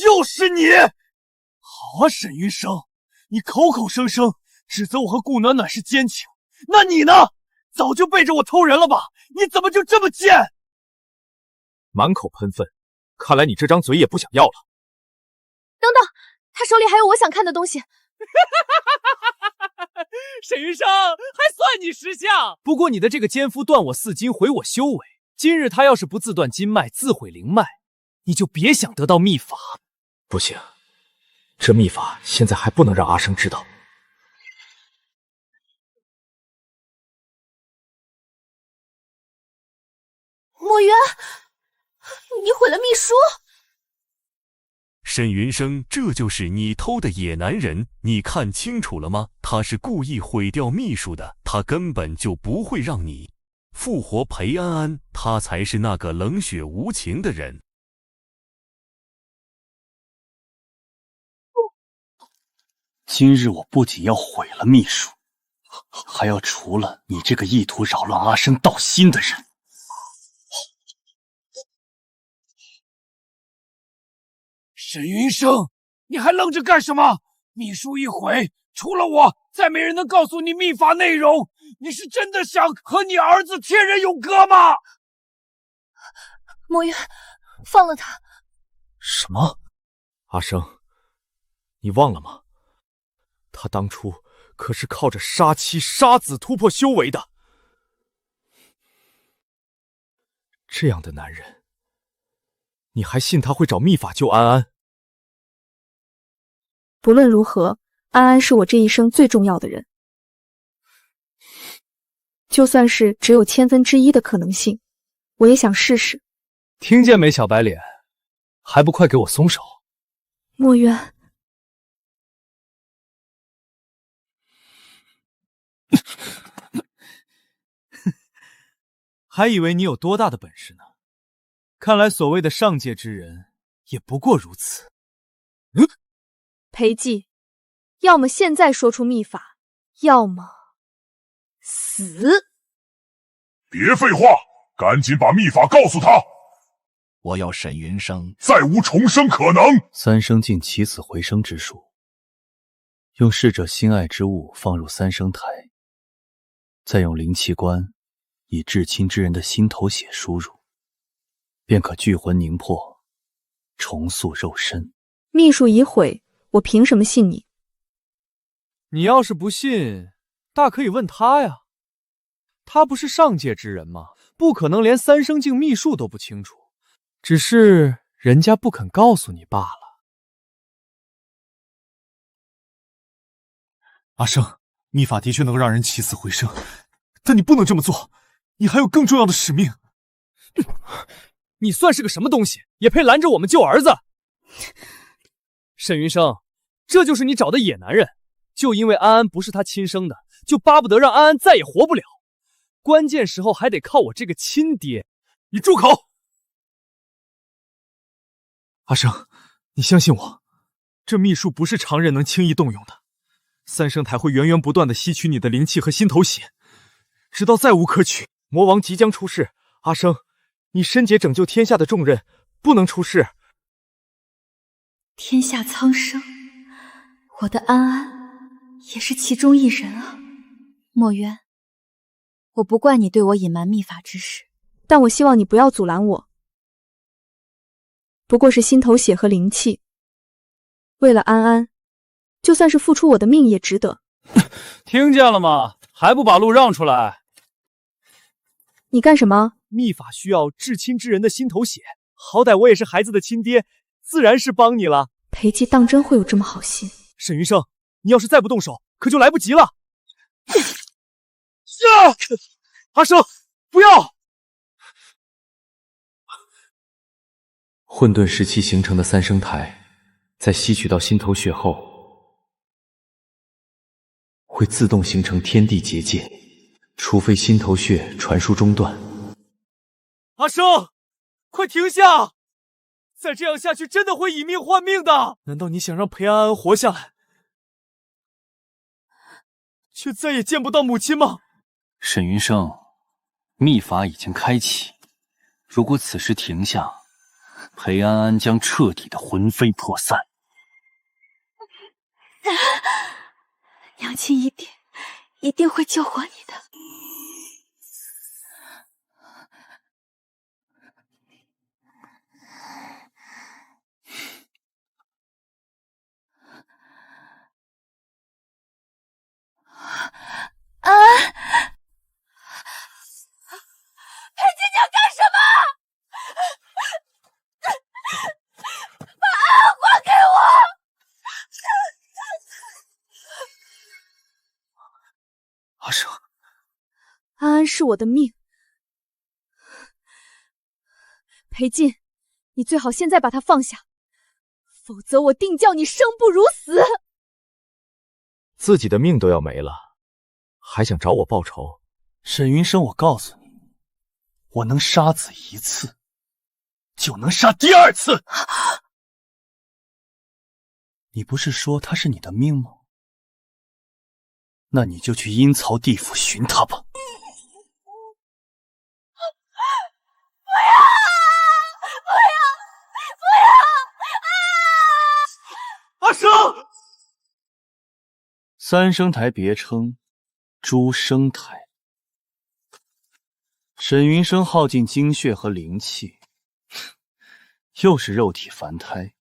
又是你！好啊，沈云生，你口口声声指责我和顾暖暖是奸情，那你呢？早就背着我偷人了吧？你怎么就这么贱？满口喷粪，看来你这张嘴也不想要了。等等，他手里还有我想看的东西。沈云生，还算你识相。不过你的这个奸夫断我四筋，毁我修为，今日他要是不自断筋脉，自毁灵脉，你就别想得到秘法。不行，这秘法现在还不能让阿生知道。墨渊，你毁了秘书。沈云生，这就是你偷的野男人，你看清楚了吗？他是故意毁掉秘书的，他根本就不会让你复活裴安安，他才是那个冷血无情的人。今日我不仅要毁了秘书，还要除了你这个意图扰乱阿生道心的人。沈云生，你还愣着干什么？秘书一毁，除了我，再没人能告诉你秘法内容。你是真的想和你儿子天人永隔吗？墨渊，放了他。什么？阿生，你忘了吗？他当初可是靠着杀妻杀子突破修为的。这样的男人，你还信他会找秘法救安安？不论如何，安安是我这一生最重要的人。就算是只有1/1000的可能性，我也想试试。听见没，小白脸，还不快给我松手！墨渊，还以为你有多大的本事呢，看来所谓的上界之人也不过如此。裴寂，要么现在说出秘法，要么死。别废话，赶紧把秘法告诉他！我要沈云生再无重生可能。三生尽起死回生之术，用逝者心爱之物放入三生台，再用灵气关以至亲之人的心头血输入，便可聚魂凝魄，重塑肉身。秘术已毁，我凭什么信你？你要是不信，大可以问他呀。他不是上界之人吗？不可能连三生境秘术都不清楚，只是人家不肯告诉你罢了。阿生，秘法的确能让人起死回生，但你不能这么做，你还有更重要的使命。你算是个什么东西，也配拦着我们救儿子？沈云生，这就是你找的野男人，就因为安安不是他亲生的，就巴不得让安安再也活不了，关键时候还得靠我这个亲爹。你住口！阿生，你相信我，这秘术不是常人能轻易动用的。三生台会源源不断的吸取你的灵气和心头血，直到再无可取。魔王即将出世，阿生，你身解拯救天下的重任，不能出世。天下苍生，我的安安也是其中一人啊。墨渊，我不怪你对我隐瞒秘法之事，但我希望你不要阻拦我。不过是心头血和灵气，为了安安，就算是付出我的命也值得。听见了吗？还不把路让出来！你干什么？秘法需要至亲之人的心头血，好歹我也是孩子的亲爹，自然是帮你了。裴寂当真会有这么好心？沈云生，你要是再不动手，可就来不及了。阿生，不要！混沌时期形成的三生台，在吸取到心头血后，会自动形成天地结界，除非心头血传输中断。阿生，快停下！再这样下去，真的会以命换命的。难道你想让裴安安活下来，却再也见不到母亲吗？沈云生，秘法已经开启，如果此时停下，裴安安将彻底的魂飞魄散。娘亲一定会救活你的。啊！裴姐，你要干什么？把安安还给我！阿生，安安是我的命，裴静，你最好现在把他放下，否则我定叫你生不如死。自己的命都要没了，还想找我报仇？沈云生，我告诉你，我能杀子一次，就能杀第二次。你不是说他是你的命吗？那你就去阴曹地府寻他吧。不要！不要！不要！啊！阿生，三生台别称诸生台。沈云生耗尽精血和灵气，又是肉体凡胎，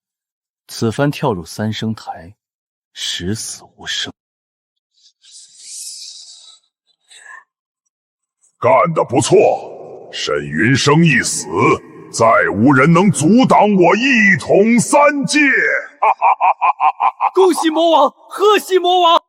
此番跳入三生台，十死无生。干得不错，沈云生一死，再无人能阻挡我一统三界！哈哈哈哈哈哈！恭喜魔王，贺喜魔王！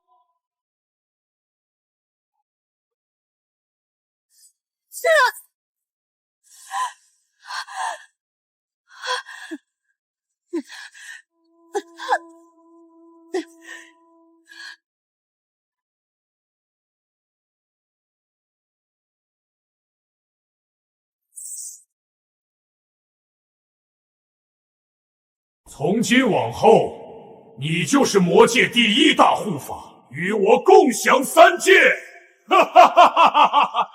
从今往后，你就是魔界第一大护法，与我共享三界！哈哈哈哈哈哈！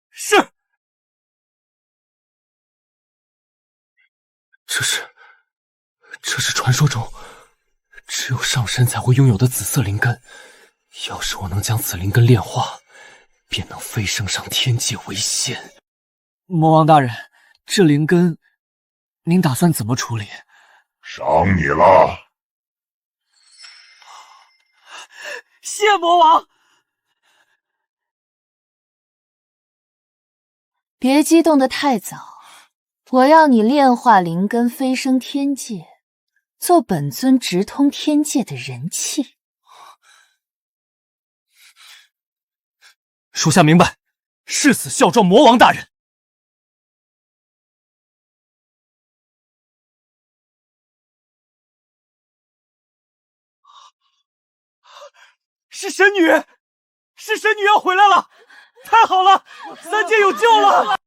是。这是传说中只有上神才会拥有的紫色灵根。要是我能将此灵根炼化，便能飞升上天界为仙。魔王大人，这灵根您打算怎么处理？赏你了。谢魔王。别激动得太早，我要你炼化灵根，飞升天界，做本尊直通天界的人气。属下明白，誓死效忠魔王大人。是神女，是神女要回来了！太好了，三界有救了！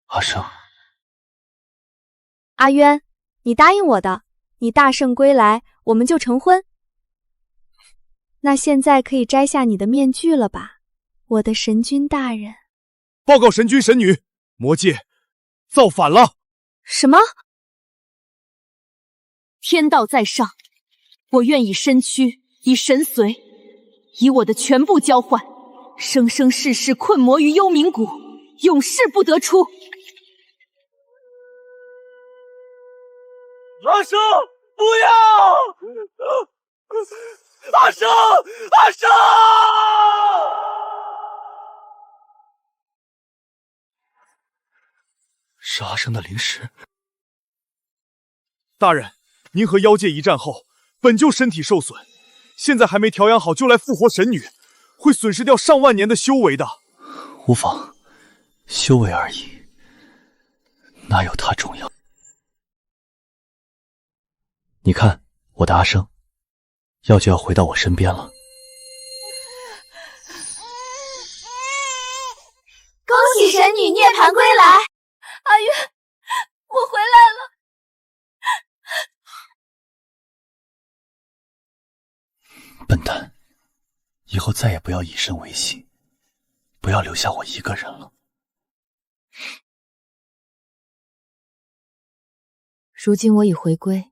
阿生，阿渊，你答应我的，你大圣归来，我们就成婚。那现在可以摘下你的面具了吧，我的神君大人。报告神君神女，魔界造反了！什么？天道在上，我愿以身躯，以神髓，以我的全部交换，生生世世困魔于幽冥谷，永世不得出。阿生，不要！阿生，阿生！是阿生的灵石。大人，您和妖界一战后，本就身体受损，现在还没调养好就来复活神女，会损失掉上万年的修为的。无妨，修为而已，哪有他重要？你看，我的阿生，要就要回到我身边了。恭喜神女涅槃归来！阿渊，我回来了。笨蛋，以后再也不要以身为戏，不要留下我一个人了。如今我已回归，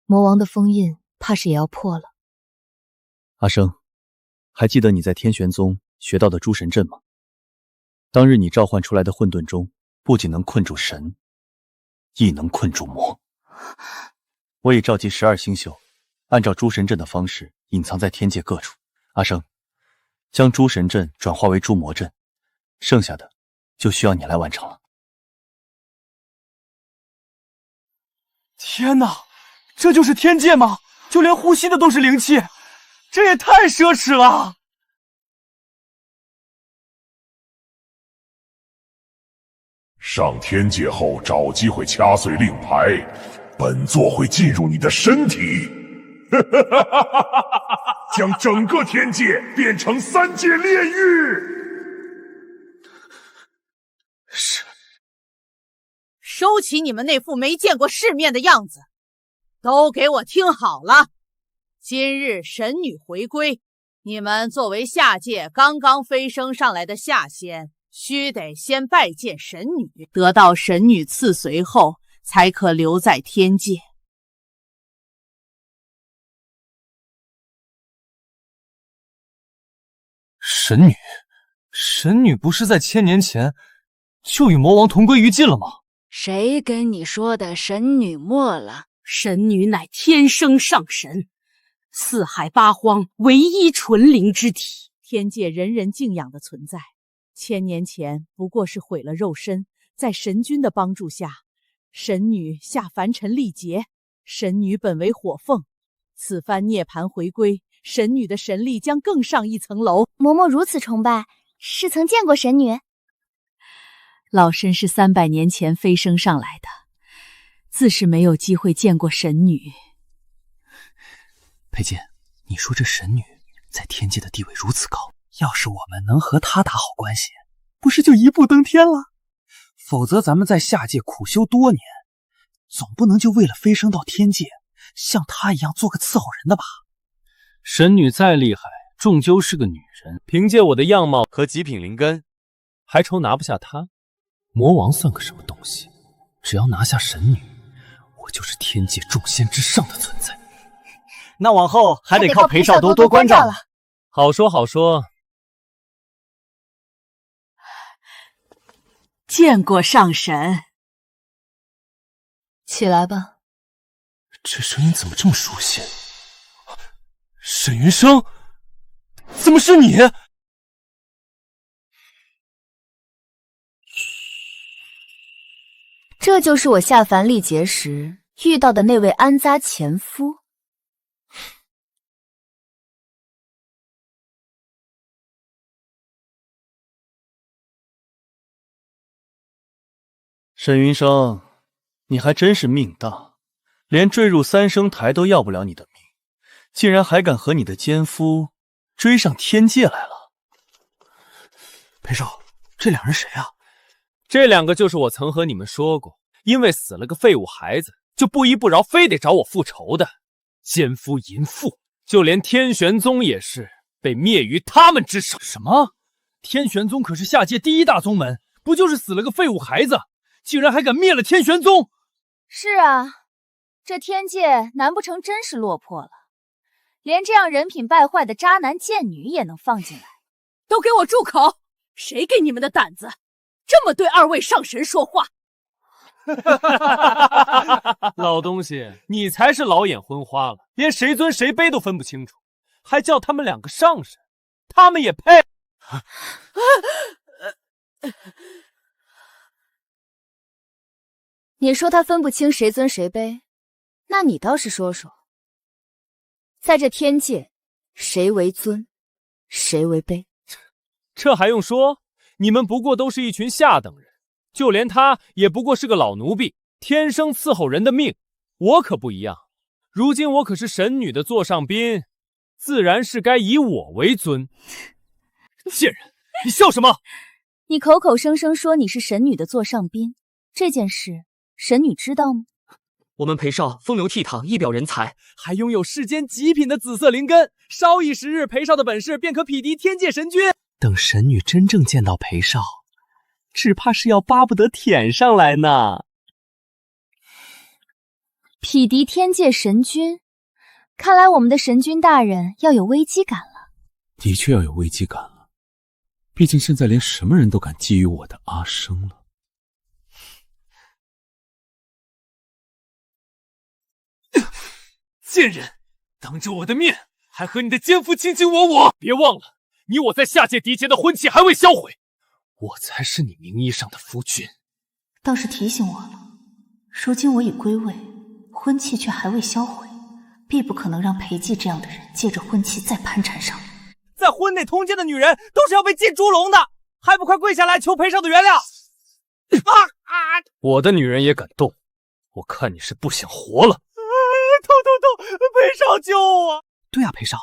魔王的封印怕是也要破了。阿生，还记得你在天玄宗学到的诸神阵吗？当日你召唤出来的混沌钟，不仅能困住神，亦能困住魔。我已召集12星宿，按照诸神阵的方式隐藏在天界各处。阿生，将诸神阵转化为诸魔阵，剩下的就需要你来完成了。天哪，这就是天界吗？就连呼吸的都是灵气，这也太奢侈了！上天界后找机会掐碎令牌，本座会进入你的身体，将整个天界变成3界炼狱。收起你们那副没见过世面的样子，都给我听好了！今日神女回归，你们作为下界刚刚飞升上来的下仙，须得先拜见神女，得到神女赐随后，才可留在天界。神女不是在1000年前就与魔王同归于尽了吗？谁跟你说的神女没了？神女乃天生上神，四海八荒唯一纯灵之体，天界人人敬仰的存在。1000年前不过是毁了肉身，在神君的帮助下，神女下凡尘历劫。神女本为火凤，此番涅槃回归，神女的神力将更上一层楼。嬷嬷如此崇拜，是曾见过神女？老身是300年前飞升上来的，自是没有机会见过神女。佩剑，你说这神女在天界的地位如此高，要是我们能和她打好关系，不是就一步登天了？否则咱们在下界苦修多年，总不能就为了飞升到天界，像她一样做个伺候人的吧？神女再厉害，终究是个女人。凭借我的样貌和极品灵根，还愁拿不下她？魔王算个什么东西？只要拿下神女，我就是天界众仙之上的存在。那往后还得靠裴少多多关照了。好说好说。见过上神。起来吧。这声音怎么这么熟悉？沈云生，怎么是你？这就是我下凡历劫时遇到的那位安扎前夫。沈云生，你还真是命大，连坠入3生台都要不了你的命，竟然还敢和你的奸夫追上天界来了。裴少，这两人谁啊？这2个就是我曾和你们说过，因为死了个废物孩子，就不依不饶，非得找我复仇的奸夫淫妇。就连天玄宗也是被灭于他们之手。什么？天玄宗可是下界第1大宗门，不就是死了个废物孩子，竟然还敢灭了天玄宗？是啊，这天界难不成真是落魄了？连这样人品败坏的渣男贱女也能放进来？都给我住口！谁给你们的胆子，这么对2位上神说话？老东西，你才是老眼昏花了，连谁尊谁卑都分不清楚，还叫他们2个上神，他们也配？你说他分不清谁尊谁卑，那你倒是说说，在这天界，谁为尊，谁为卑？这还用说？你们不过都是一群下等人，就连他也不过是个老奴婢，天生伺候人的命。我可不一样，如今我可是神女的座上宾，自然是该以我为尊。贱人，你笑什么？你口口声声说你是神女的座上宾，这件事神女知道吗？我们裴少风流倜傥，一表人才，还拥有世间极品的紫色灵根，稍一时日，裴少的本事便可匹敌天界神君。等神女真正见到裴少，只怕是要巴不得舔上来呢。匹敌天界神君，看来我们的神君大人要有危机感了。的确要有危机感了，毕竟现在连什么人都敢觊觎我的阿生了。贱人，当着我的面还和你的奸夫卿卿我我！别忘了，你我在下界缔结的婚契还未销毁，我才是你名义上的夫君。倒是提醒我了，如今我已归位，婚契却还未销毁，必不可能让裴寂这样的人借着婚契再攀缠上。在婚内通奸的女人都是要被进猪笼的，还不快跪下来求裴少的原谅！我的女人也敢动，我看你是不想活了。痛！裴少救我！对啊，裴少，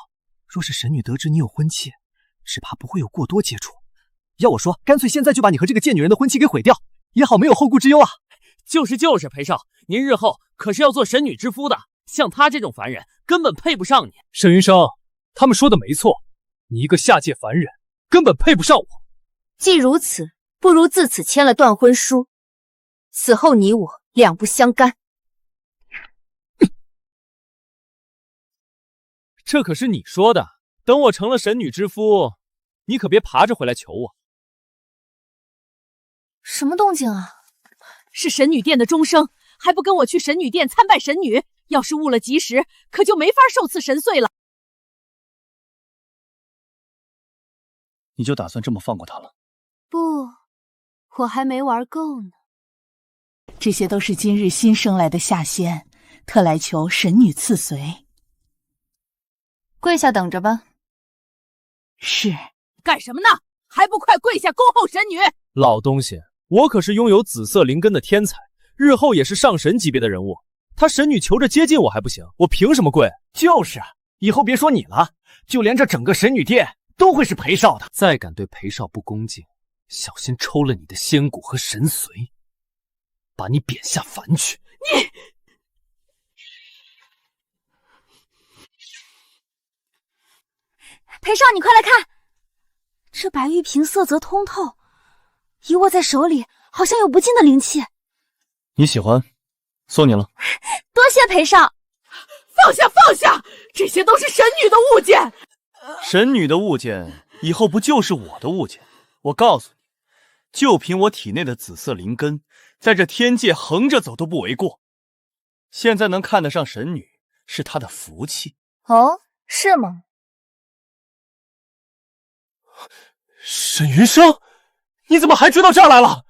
若是神女得知你有婚契，只怕不会有过多接触。要我说，干脆现在就把你和这个贱女人的婚契给毁掉，也好没有后顾之忧啊。就是，裴少，您日后可是要做神女之夫的，像他这种凡人根本配不上你。沈云生，他们说的没错，你一个下界凡人根本配不上我。既如此，不如自此签了断婚书，死后你我两不相干。这可是你说的，等我成了神女之夫，你可别爬着回来求我。什么动静啊？是神女殿的钟声，还不跟我去神女殿参拜神女？要是误了吉时，可就没法受赐神岁了。你就打算这么放过他了？不，我还没玩够呢。这些都是今日新生来的下仙，特来求神女赐随。跪下等着吧。是，干什么呢？还不快跪下恭候神女！老东西，我可是拥有紫色灵根的天才，日后也是上神级别的人物。他神女求着接近我还不行，我凭什么跪？就是啊，以后别说你了，就连这整个神女殿都会是裴少的。再敢对裴少不恭敬，小心抽了你的仙骨和神髓，把你贬下凡去。你！裴少，你快来看，这白玉瓶色泽通透，一握在手里，好像有不尽的灵气。你喜欢，送你了。多谢裴少。放下！这些都是神女的物件。神女的物件，以后不就是我的物件？我告诉你，就凭我体内的紫色灵根，在这天界横着走都不为过。现在能看得上神女，是她的福气。哦，是吗？沈云生，你怎么还追到这儿来了？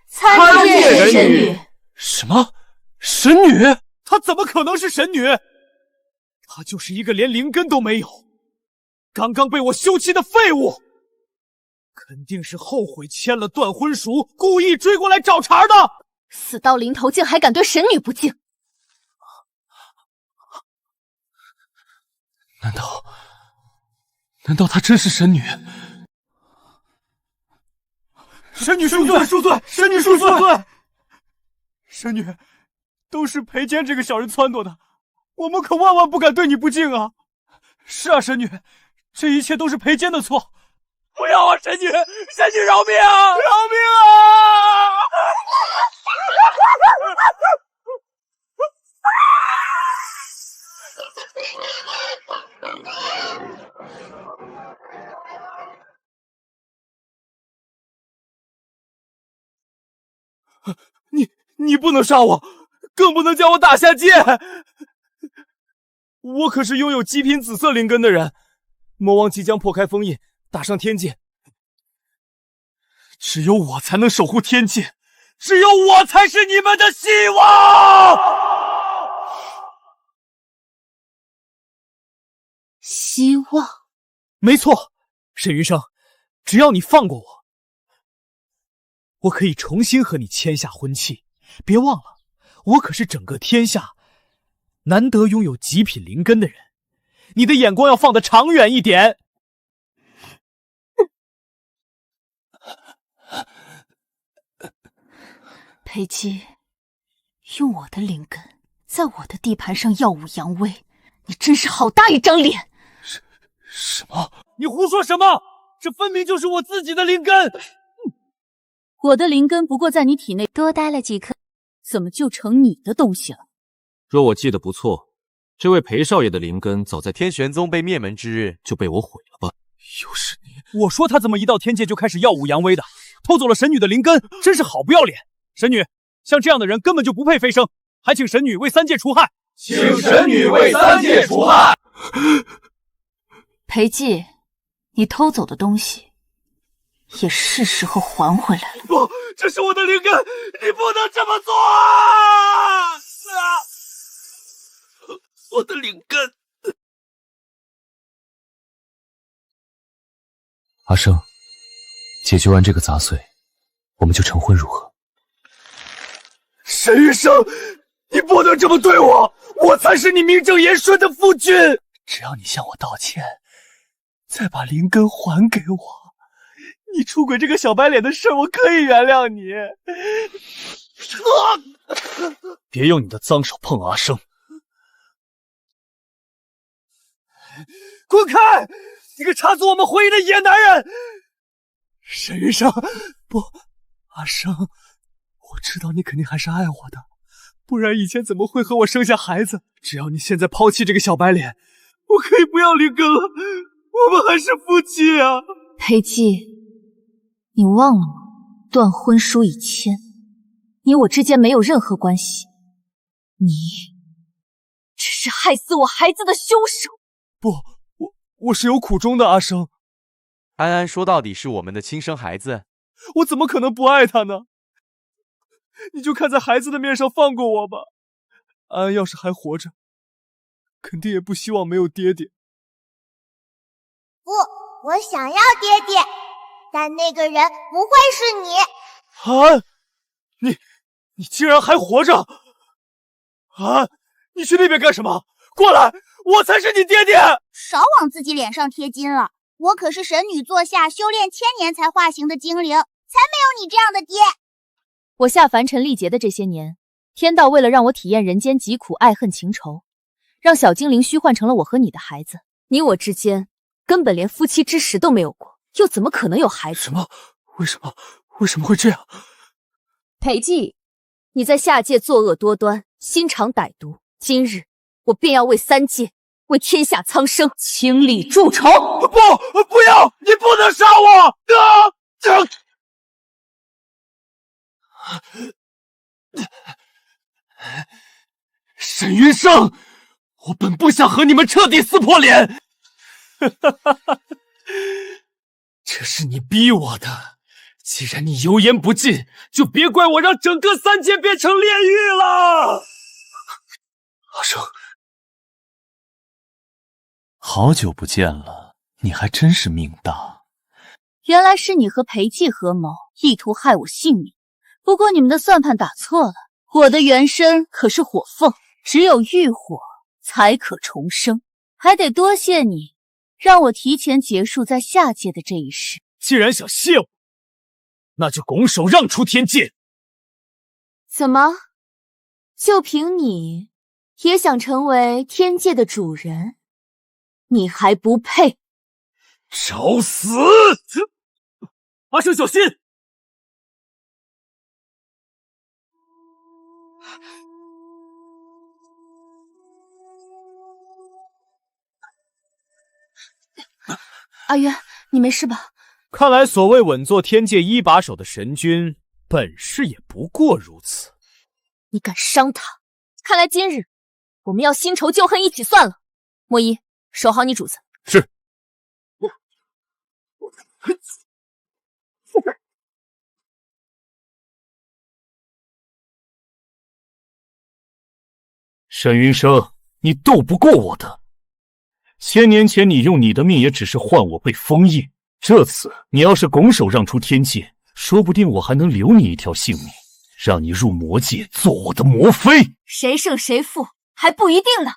参见神女。什么？神女？她怎么可能是神女？她就是一个连灵根都没有，刚刚被我休妻的废物，肯定是后悔签了断婚书，故意追过来找茬的。死到临头竟还敢对神女不敬！难道她真是神女？神女恕罪！神女恕罪！神女，都是裴坚这个小人撺掇的，我们可万万不敢对你不敬啊！是啊，神女，这一切都是裴坚的错。不要啊，神女饶命啊！饶命啊！你不能杀我，更不能将我打下界。我可是拥有极品紫色灵根的人，魔王即将破开封印，打上天界。只有我才能守护天界，只有我才是你们的希望。希望？没错，沈云生，只要你放过我，我可以重新和你签下婚契。别忘了，我可是整个天下难得拥有极品灵根的人，你的眼光要放得长远一点。裴姬，用我的灵根在我的地盘上耀武扬威，你真是好大一张脸！什么？你胡说什么？这分明就是我自己的灵根。我的灵根不过在你体内多待了几颗，怎么就成你的东西了？若我记得不错，这位裴少爷的灵根早在天玄宗被灭门之日就被我毁了吧？又是你！我说他怎么一到天界就开始耀武扬威的，偷走了神女的灵根，真是好不要脸！神女，像这样的人根本就不配飞升，还请神女为三界除害。请神女为三界除害。裴寂，你偷走的东西也是时候还回来了。不，这是我的灵根，你不能这么做啊！我的灵根。阿生，解决完这个杂碎，我们就成婚如何？沈玉生，你不能这么对我，我才是你名正言顺的夫君。只要你向我道歉，再把灵根还给我，你出轨这个小白脸的事我可以原谅你。别用你的脏手碰阿生！滚开！你个插足我们婚姻的野男人！沈玉生，不，阿生，我知道你肯定还是爱我的，不然以前怎么会和我生下孩子？只要你现在抛弃这个小白脸，我可以不要灵根了，我们还是夫妻啊！裴寂，你忘了吗？断婚书已签，你我之间没有任何关系，你只是害死我孩子的凶手。不，我是有苦衷的，阿生。安安说到底是我们的亲生孩子，我怎么可能不爱他呢？你就看在孩子的面上放过我吧。安安要是还活着，肯定也不希望没有爹爹。不，我想要爹爹，但那个人不会是你。安，你竟然还活着！安，你去那边干什么？过来，我才是你爹爹！少往自己脸上贴金了，我可是神女座下修炼1000年才化形的精灵，才没有你这样的爹。我下凡尘历劫的这些年，天道为了让我体验人间疾苦、爱恨情仇，让小精灵虚幻成了我和你的孩子。你我之间根本连夫妻之实都没有过，又怎么可能有孩子？什么？为什么会这样？裴寂，你在下界作恶多端，心肠歹毒，今日我便要为三界，为天下苍生清理蛀虫！不要！你不能杀我！沈云生，我本不想和你们彻底撕破脸，这是你逼我的。既然你油盐不进，就别怪我让整个三界变成炼狱了。阿生，好久不见了，你还真是命大。原来是你和裴寂合谋，意图害我性命。不过你们的算盘打错了，我的原身可是火凤，只有浴火才可重生。还得多谢你，让我提前结束在下界的这一世。既然想谢我，那就拱手让出天界。怎么，就凭你也想成为天界的主人？你还不配！找死！阿生小心！阿渊，你没事吧？看来所谓稳坐天界一把手的神君，本事也不过如此。你敢伤他，看来今日我们要新仇旧恨一起算了。莫一，守好你主子。是。沈云生，你斗不过我的。1000年前你用你的命也只是换我被封印，这次你要是拱手让出天界，说不定我还能留你一条性命，让你入魔界做我的魔妃。谁胜谁负还不一定呢。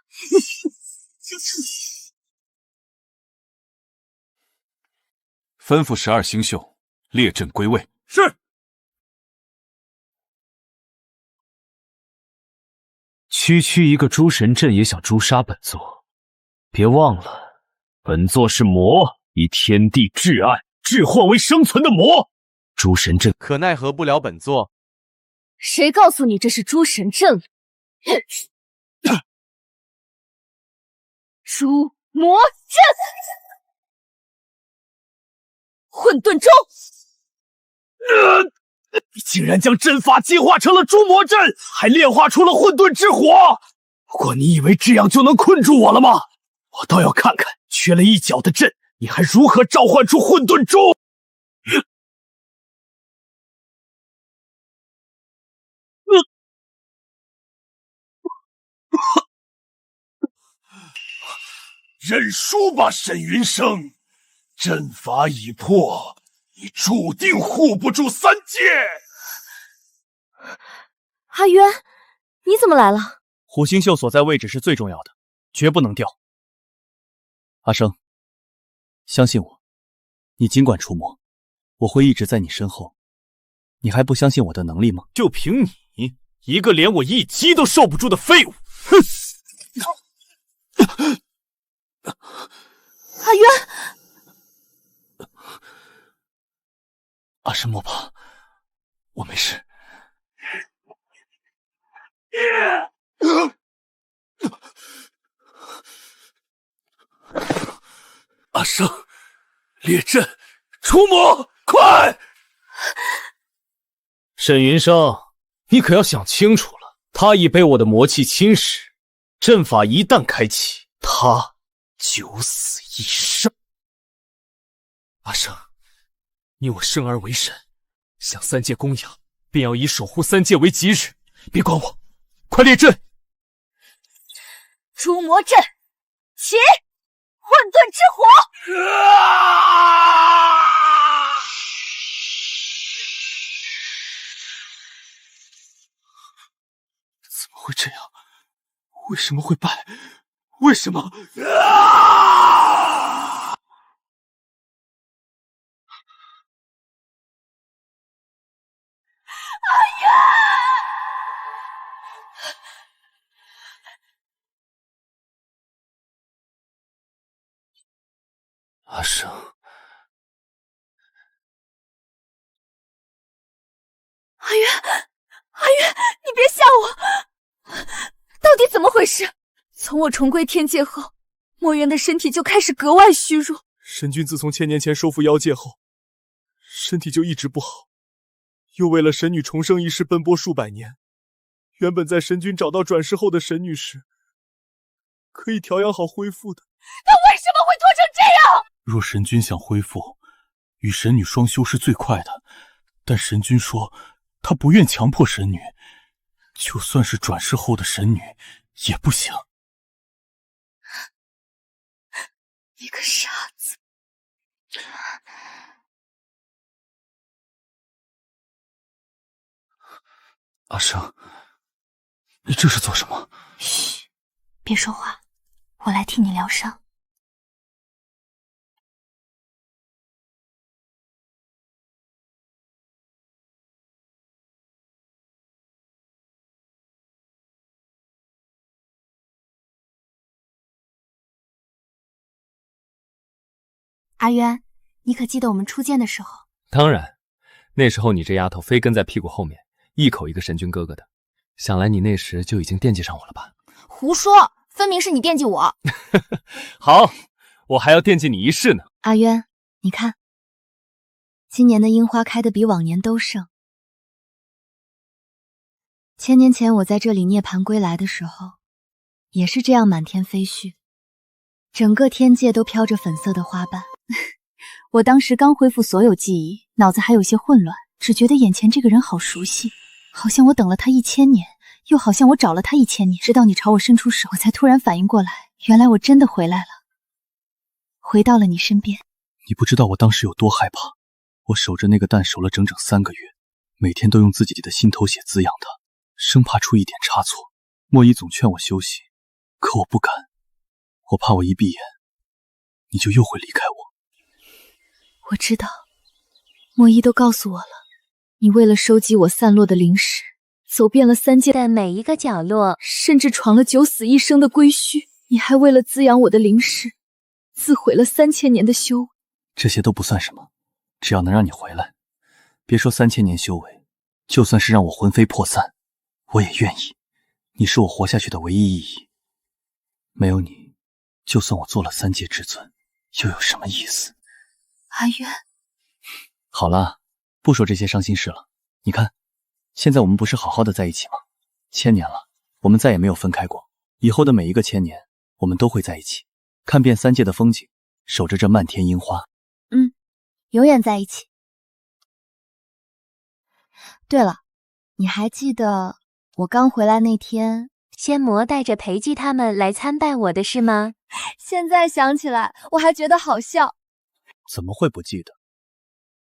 吩咐12星宿列阵归位。是。区区一个诸神阵也想诛杀本座，别忘了，本座是魔，以天地至暗致幻为生存的魔。诸神阵可奈何不了本座。谁告诉你这是诸神阵？诸魔阵，混沌咒。你竟然将阵法进化成了诸魔阵，还炼化出了混沌之火！不过你以为这样就能困住我了吗？我倒要看看，缺了一角的阵，你还如何召唤出混沌咒！认输吧，沈云生，阵法已破，你注定护不住三界。阿渊，你怎么来了？虎星宿所在位置是最重要的，绝不能掉。阿生，相信我，你尽管出没，我会一直在你身后。你还不相信我的能力吗？就凭你一个连我一击都受不住的废物！哼！阿渊，阿生莫怕，我没事。阿生，列阵，出魔，快！沈云生，你可要想清楚了，他已被我的魔气侵蚀，阵法一旦开启，他九死一生。阿生，你我生而为神，向三界供养，便要以守护三界为己任。别管我，快列阵！诸魔阵，起！混沌之火！怎么会这样？为什么会败？为什么？阿生，阿渊，阿渊，你别吓我！到底怎么回事？从我重归天界后，墨渊的身体就开始格外虚弱。神君自从1000年前收复妖界后，身体就一直不好，又为了神女重生一事奔波数百年。原本在神君找到转世后的神女时，可以调养好恢复的。他为什么会拖成这样？若神君想恢复，与神女双修是最快的，但神君说他不愿强迫神女，就算是转世后的神女也不行。你个傻子！阿生，你这是做什么？嘘，别说话，我来替你疗伤。阿渊，你可记得我们初见的时候？当然，那时候你这丫头非跟在屁股后面，一口一个神君哥哥的，想来你那时就已经惦记上我了吧？胡说，分明是你惦记我。好，我还要惦记你一世呢。阿渊，你看，今年的樱花开得比往年都盛。1000年前我在这里涅槃归来的时候，也是这样满天飞絮，整个天界都飘着粉色的花瓣。我当时刚恢复所有记忆，脑子还有些混乱，只觉得眼前这个人好熟悉，好像我等了他1000年，又好像我找了他1000年。直到你朝我伸出手，我才突然反应过来，原来我真的回来了，回到了你身边。你不知道我当时有多害怕，我守着那个蛋守了整整3个月，每天都用自己的心头血滋养它，生怕出一点差错。莫依总劝我休息，可我不敢，我怕我一闭眼，你就又会离开我。我知道，莫依都告诉我了，你为了收集我散落的灵石，走遍了三界的每一个角落，甚至闯了九死一生的归墟。你还为了滋养我的灵识，自毁了3000年的修为。这些都不算什么，只要能让你回来，别说3000年修为，就算是让我魂飞魄散，我也愿意。你是我活下去的唯一意义。没有你，就算我做了3界至尊，又有什么意思？阿渊，好了，不说这些伤心事了。你看，现在我们不是好好的在一起吗？1000年了，我们再也没有分开过。以后的每一个1000年，我们都会在一起，看遍3界的风景，守着这漫天樱花。永远在一起。对了，你还记得我刚回来那天，仙魔带着裴寂他们来参拜我的事吗？现在想起来，我还觉得好笑。怎么会不记得？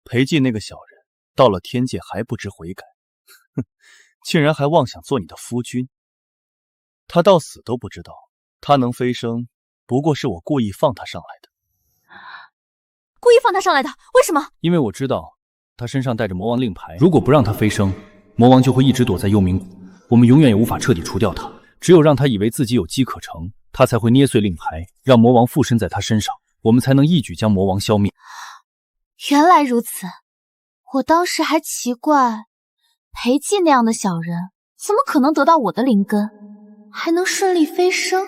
裴寂那个小人，到了天界还不知悔改，哼，竟然还妄想做你的夫君。他到死都不知道，他能飞升，不过是我故意放他上来的。故意放他上来的？为什么？因为我知道他身上带着魔王令牌，如果不让他飞升，魔王就会一直躲在幽冥谷，我们永远也无法彻底除掉他。只有让他以为自己有机可乘，他才会捏碎令牌，让魔王附身在他身上，我们才能一举将魔王消灭。原来如此，我当时还奇怪，裴寂那样的小人怎么可能得到我的灵根，还能顺利飞升？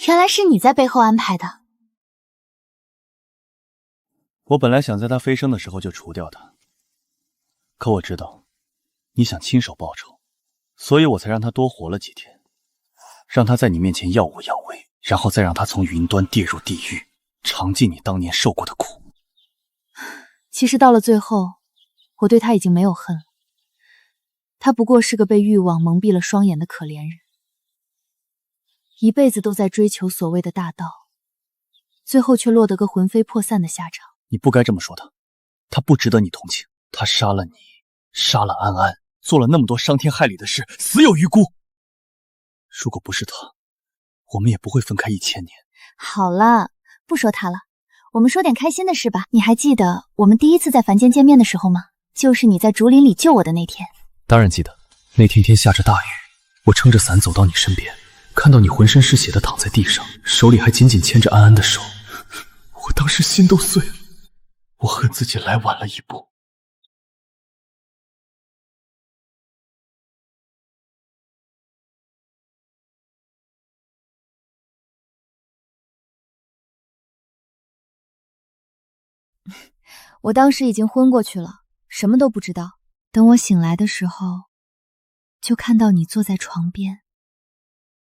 原来是你在背后安排的。我本来想在他飞升的时候就除掉他，可我知道你想亲手报仇，所以我才让他多活了几天，让他在你面前耀武扬威，然后再让他从云端跌入地狱，尝尽你当年受过的苦。其实到了最后，我对他已经没有恨了。他不过是个被欲望蒙蔽了双眼的可怜人，一辈子都在追求所谓的大道，最后却落得个魂飞魄散的下场。你不该这么说他，他不值得你同情。他杀了你，杀了安安，做了那么多伤天害理的事，死有余辜。如果不是他，我们也不会分开1000年。好了，不说他了，我们说点开心的事吧。你还记得我们第一次在凡间见面的时候吗？就是你在竹林里救我的那天。当然记得，那天天下着大雨，我撑着伞走到你身边，看到你浑身是血的躺在地上，手里还紧紧牵着安安的手，我当时心都碎了。我恨自己来晚了一步。我当时已经昏过去了，什么都不知道。等我醒来的时候，就看到你坐在床边，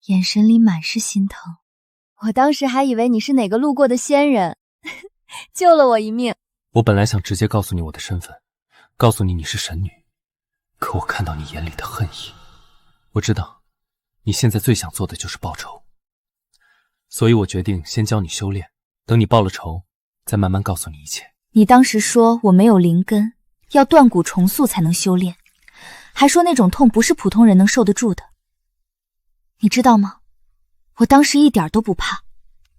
眼神里满是心疼。我当时还以为你是哪个路过的仙人，救了我一命。我本来想直接告诉你我的身份，告诉你你是神女，可我看到你眼里的恨意，我知道你现在最想做的就是报仇，所以我决定先教你修炼，等你报了仇，再慢慢告诉你一切。你当时说我没有灵根，要断骨重塑才能修炼，还说那种痛不是普通人能受得住的。你知道吗？我当时一点都不怕，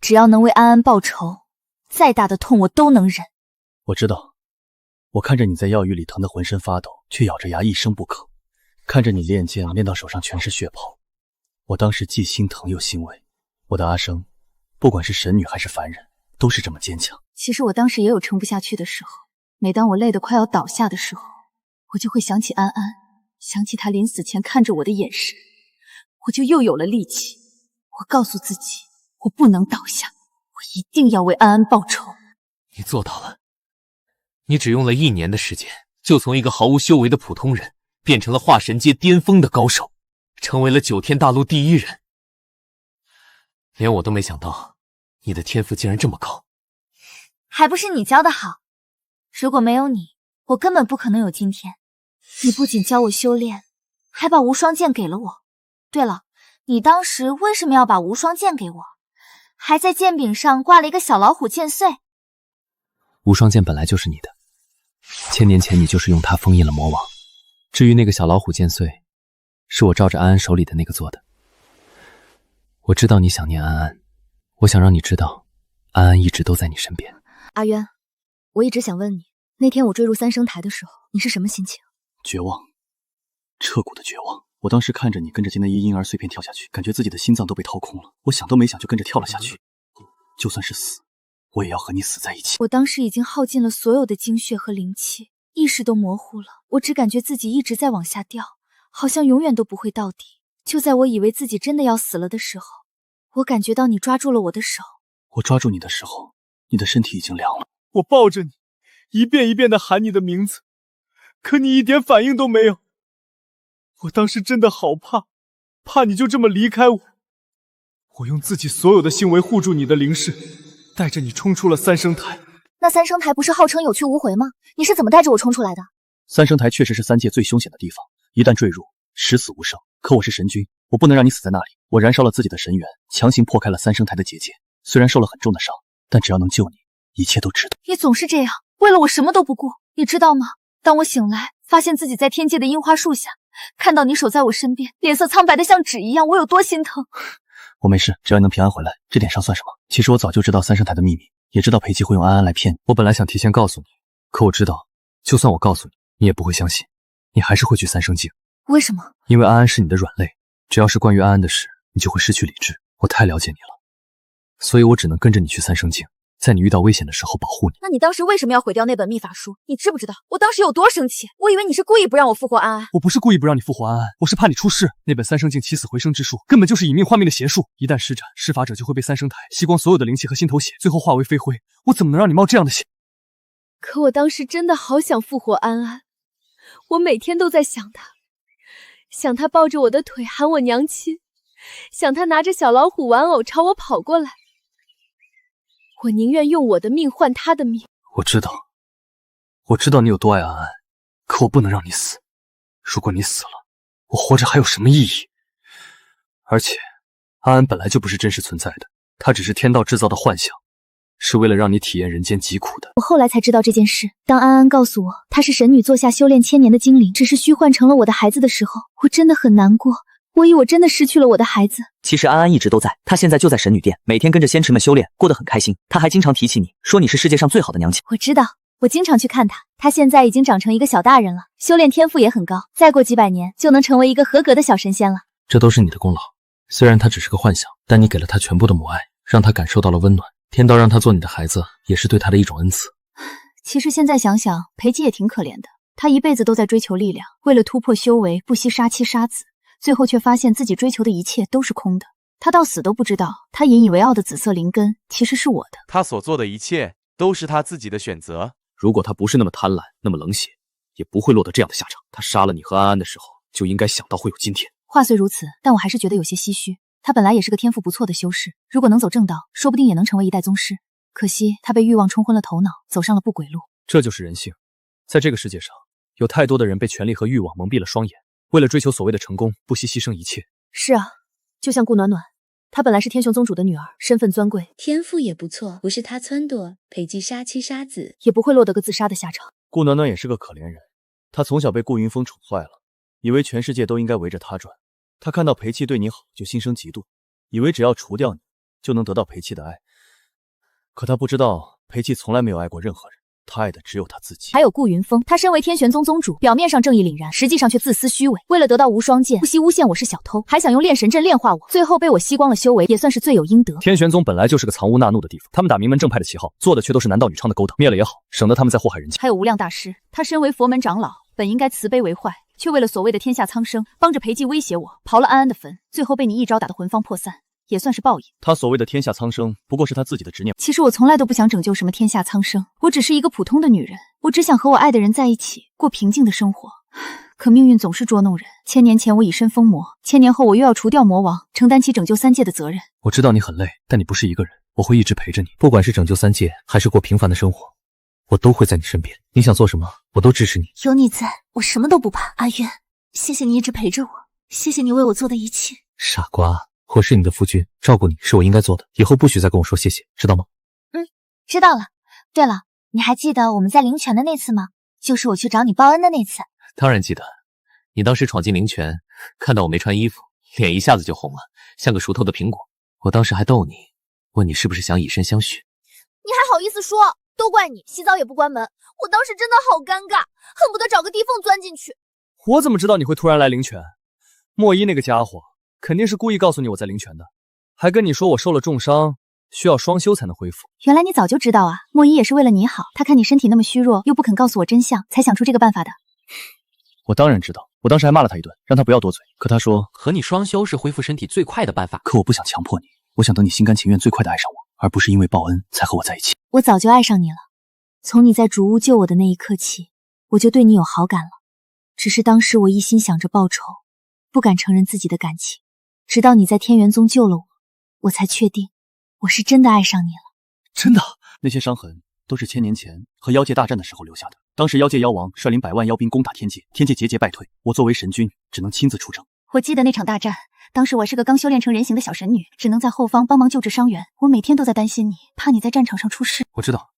只要能为安安报仇，再大的痛我都能忍。我知道，我看着你在药雨里疼得浑身发抖，却咬着牙一声不吭，看着你练剑练到手上全是血泡，我当时既心疼又欣慰。我的阿生，不管是神女还是凡人，都是这么坚强。其实我当时也有撑不下去的时候，每当我累得快要倒下的时候，我就会想起安安，想起她临死前看着我的眼神，我就又有了力气。我告诉自己，我不能倒下，我一定要为安安报仇。你做到了，你只用了1年的时间，就从一个毫无修为的普通人，变成了化神阶巅峰的高手，成为了9天大陆第1人。连我都没想到，你的天赋竟然这么高。还不是你教的好，如果没有你，我根本不可能有今天。你不仅教我修炼，还把无双剑给了我。对了，你当时为什么要把无双剑给我？还在剑柄上挂了一个小老虎剑穗。无双剑本来就是你的，1000年前你就是用它封印了魔王。至于那个小老虎剑穗，是我照着安安手里的那个做的。我知道你想念安安，我想让你知道，安安一直都在你身边。阿渊，我一直想问你，那天我坠入3生台的时候，你是什么心情？绝望。彻骨的绝望。我当时看着你跟着金的一婴儿碎片跳下去，感觉自己的心脏都被掏空了。我想都没想就跟着跳了下去，就算是死，我也要和你死在一起。我当时已经耗尽了所有的精血和灵气，意识都模糊了。我只感觉自己一直在往下掉，好像永远都不会到底。就在我以为自己真的要死了的时候，我感觉到你抓住了我的手。我抓住你的时候，你的身体已经凉了。我抱着你，一遍一遍地喊你的名字，可你一点反应都没有。我当时真的好怕你就这么离开我。我用自己所有的性维护住你的灵视，带着你冲出了三生台。那三生台不是号称有去无回吗？你是怎么带着我冲出来的？三生台确实是三界最凶险的地方，一旦坠入，十死无生。可我是神君，我不能让你死在那里。我燃烧了自己的神元，强行破开了三生台的结界。虽然受了很重的伤，但只要能救你，一切都值得。你总是这样，为了我什么都不顾，你知道吗？当我醒来，发现自己在天界的樱花树下，看到你守在我身边，脸色苍白的像纸一样，我有多心疼。我没事，只要你能平安回来，这点伤算什么？其实我早就知道三生台的秘密，也知道裴姬会用安安来骗你。我本来想提前告诉你，可我知道，就算我告诉你，你也不会相信，你还是会去三生境。为什么？因为安安是你的软肋，只要是关于安安的事，你就会失去理智。我太了解你了，所以我只能跟着你去三生境，在你遇到危险的时候保护你。那你当时为什么要毁掉那本秘法书？你知不知道我当时有多生气？我以为你是故意不让我复活安安。我不是故意不让你复活安安，我是怕你出事。那本三生境起死回生之术根本就是以命换命的邪术，一旦施展，施法者就会被三生台吸光所有的灵气和心头血，最后化为飞灰。我怎么能让你冒这样的险？可我当时真的好想复活安安，我每天都在想他，想他抱着我的腿喊我娘亲，想他拿着小老虎玩偶朝我跑过来。我宁愿用我的命换他的命。我知道你有多爱安安，可我不能让你死。如果你死了，我活着还有什么意义？而且，安安本来就不是真实存在的，她只是天道制造的幻想，是为了让你体验人间疾苦的。我后来才知道这件事。当安安告诉我她是神女座下修炼千年的精灵，只是虚幻成了我的孩子的时候，我真的很难过。我以为我真的失去了我的孩子。其实安安一直都在，她现在就在神女殿，每天跟着仙池们修炼，过得很开心。她还经常提起你，说你是世界上最好的娘亲。我知道，我经常去看她。她现在已经长成一个小大人了，修炼天赋也很高，再过几百年就能成为一个合格的小神仙了。这都是你的功劳。虽然她只是个幻想，但你给了她全部的母爱，让她感受到了温暖。天道让她做你的孩子，也是对她的一种恩赐。其实现在想想，裴姬也挺可怜的。她一辈子都在追求力量，为了突破修为，不惜杀妻杀子。最后却发现自己追求的一切都是空的，他到死都不知道，他引以为傲的紫色灵根其实是我的。他所做的一切都是他自己的选择。如果他不是那么贪婪，那么冷血，也不会落得这样的下场。他杀了你和安安的时候，就应该想到会有今天。话虽如此，但我还是觉得有些唏嘘。他本来也是个天赋不错的修士，如果能走正道，说不定也能成为一代宗师。可惜他被欲望冲昏了头脑，走上了不轨路。这就是人性，在这个世界上，有太多的人被权力和欲望蒙蔽了双眼。为了追求所谓的成功，不惜牺牲一切。是啊，就像顾暖暖，她本来是天雄宗主的女儿，身份尊贵，天赋也不错，不是她撺掇裴姬杀妻杀子，也不会落得个自杀的下场。顾暖暖也是个可怜人，她从小被顾云峰宠坏了，以为全世界都应该围着她转。她看到裴气对你好，就心生嫉妒，以为只要除掉你，就能得到裴气的爱。可她不知道，裴气从来没有爱过任何人。他爱的只有他自己。还有顾云峰，他身为天玄宗宗主，表面上正义凛然，实际上却自私虚伪。为了得到无双剑，不惜诬陷我是小偷，还想用炼神阵炼化我，最后被我吸光了修为，也算是罪有应得。天玄宗本来就是个藏污纳怒的地方，他们打名门正派的旗号，做的却都是男盗女娼的勾当。灭了也好，省得他们再祸害人间。还有无量大师，他身为佛门长老，本应该慈悲为怀，却为了所谓的天下苍生，帮着裴寂威胁我，刨了安安的坟，最后被你一招打得魂飞魄散。也算是报应。他所谓的天下苍生，不过是他自己的执念。其实我从来都不想拯救什么天下苍生，我只是一个普通的女人，我只想和我爱的人在一起，过平静的生活。可命运总是捉弄人。1000年前我以身封魔，1000年后我又要除掉魔王，承担起拯救三界的责任。我知道你很累，但你不是一个人，我会一直陪着你，不管是拯救三界，还是过平凡的生活，我都会在你身边。你想做什么，我都支持你。有你在，我什么都不怕。阿渊，谢谢你一直陪着我，谢谢你为我做的一切。傻瓜。我是你的夫君，照顾你是我应该做的，以后不许再跟我说谢谢，知道吗？知道了。对了，你还记得我们在灵泉的那次吗？就是我去找你报恩的那次。当然记得，你当时闯进灵泉，看到我没穿衣服，脸一下子就红了，像个熟透的苹果。我当时还逗你，问你是不是想以身相许。你还好意思说？都怪你，洗澡也不关门，我当时真的好尴尬，恨不得找个地缝钻进去。我怎么知道你会突然来灵泉？莫一那个家伙肯定是故意告诉你我在灵泉的，还跟你说我受了重伤，需要双修才能恢复。原来你早就知道啊！莫一也是为了你好，他看你身体那么虚弱，又不肯告诉我真相，才想出这个办法的。我当然知道，我当时还骂了他一顿，让他不要多嘴。可他说和你双修是恢复身体最快的办法。可我不想强迫你，我想等你心甘情愿最快的爱上我，而不是因为报恩才和我在一起。我早就爱上你了，从你在竹屋救我的那一刻起，我就对你有好感了。只是当时我一心想着报仇，不敢承认自己的感情，直到你在天元宗救了我，我才确定我是真的爱上你了。真的？那些伤痕都是千年前和妖界大战的时候留下的。当时妖界妖王率领100万妖兵攻打天界，天界节节败退，我作为神君只能亲自出征。我记得那场大战，当时我是个刚修炼成人形的小神女，只能在后方帮忙救治伤员。我每天都在担心你，怕你在战场上出事。我知道，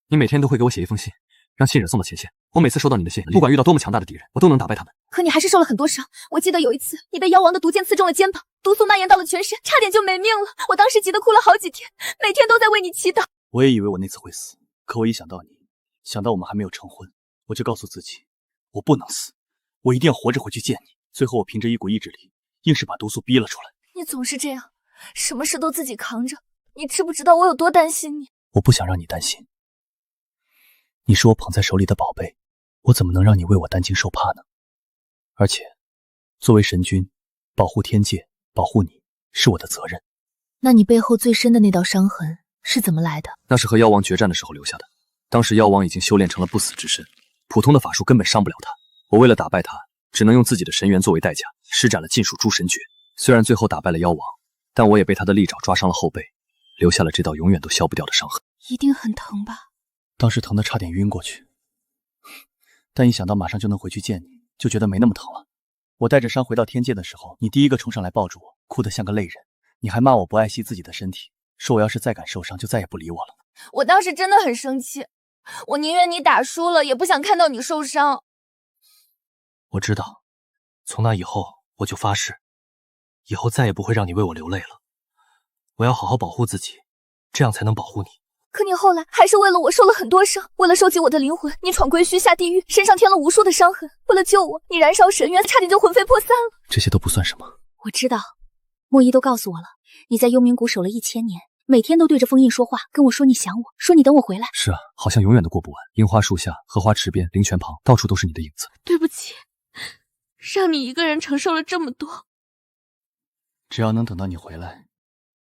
你每天都会给我写一封信，让信人送到前线。我每次收到你的信，不管遇到多么强大的敌人，我都能打败他们。可你还是受了很多伤。我记得有一次，你被妖王的毒箭刺中了肩膀，毒素蔓延到了全身，差点就没命了。我当时急得哭了好几天，每天都在为你祈祷。我也以为我那次会死，可我一想到你，想到我们还没有成婚，我就告诉自己，我不能死，我一定要活着回去见你。最后我凭着一股意志力，硬是把毒素逼了出来。你总是这样，什么事都自己扛着，你知不知道我有多担心你？我不想让你担心，你是我捧在手里的宝贝，我怎么能让你为我担惊受怕呢？而且，作为神君，保护天界，保护你是我的责任。那你背后最深的那道伤痕是怎么来的？那是和妖王决战的时候留下的。当时妖王已经修炼成了不死之身，普通的法术根本伤不了他。我为了打败他，只能用自己的神元作为代价，施展了禁术诸神诀。虽然最后打败了妖王，但我也被他的利爪抓伤了后背，留下了这道永远都消不掉的伤痕。一定很疼吧？当时疼得差点晕过去，但一想到马上就能回去见你，就觉得没那么疼了。我带着伤回到天界的时候，你第一个冲上来抱住我，哭得像个泪人。你还骂我不爱惜自己的身体，说我要是再敢受伤，就再也不理我了。我当时真的很生气，我宁愿你打输了，也不想看到你受伤。我知道，从那以后我就发誓，以后再也不会让你为我流泪了。我要好好保护自己，这样才能保护你。可你后来还是为了我受了很多伤，为了收集我的灵魂，你闯归墟下地狱，身上添了无数的伤痕。为了救我，你燃烧神渊，差点就魂飞魄散了。这些都不算什么。我知道，莫一都告诉我了，你在幽冥谷守了1000年，每天都对着封印说话，跟我说你想我，说你等我回来。是啊，好像永远都过不完。樱花树下、荷花池边、灵泉旁，到处都是你的影子。对不起，让你一个人承受了这么多。只要能等到你回来，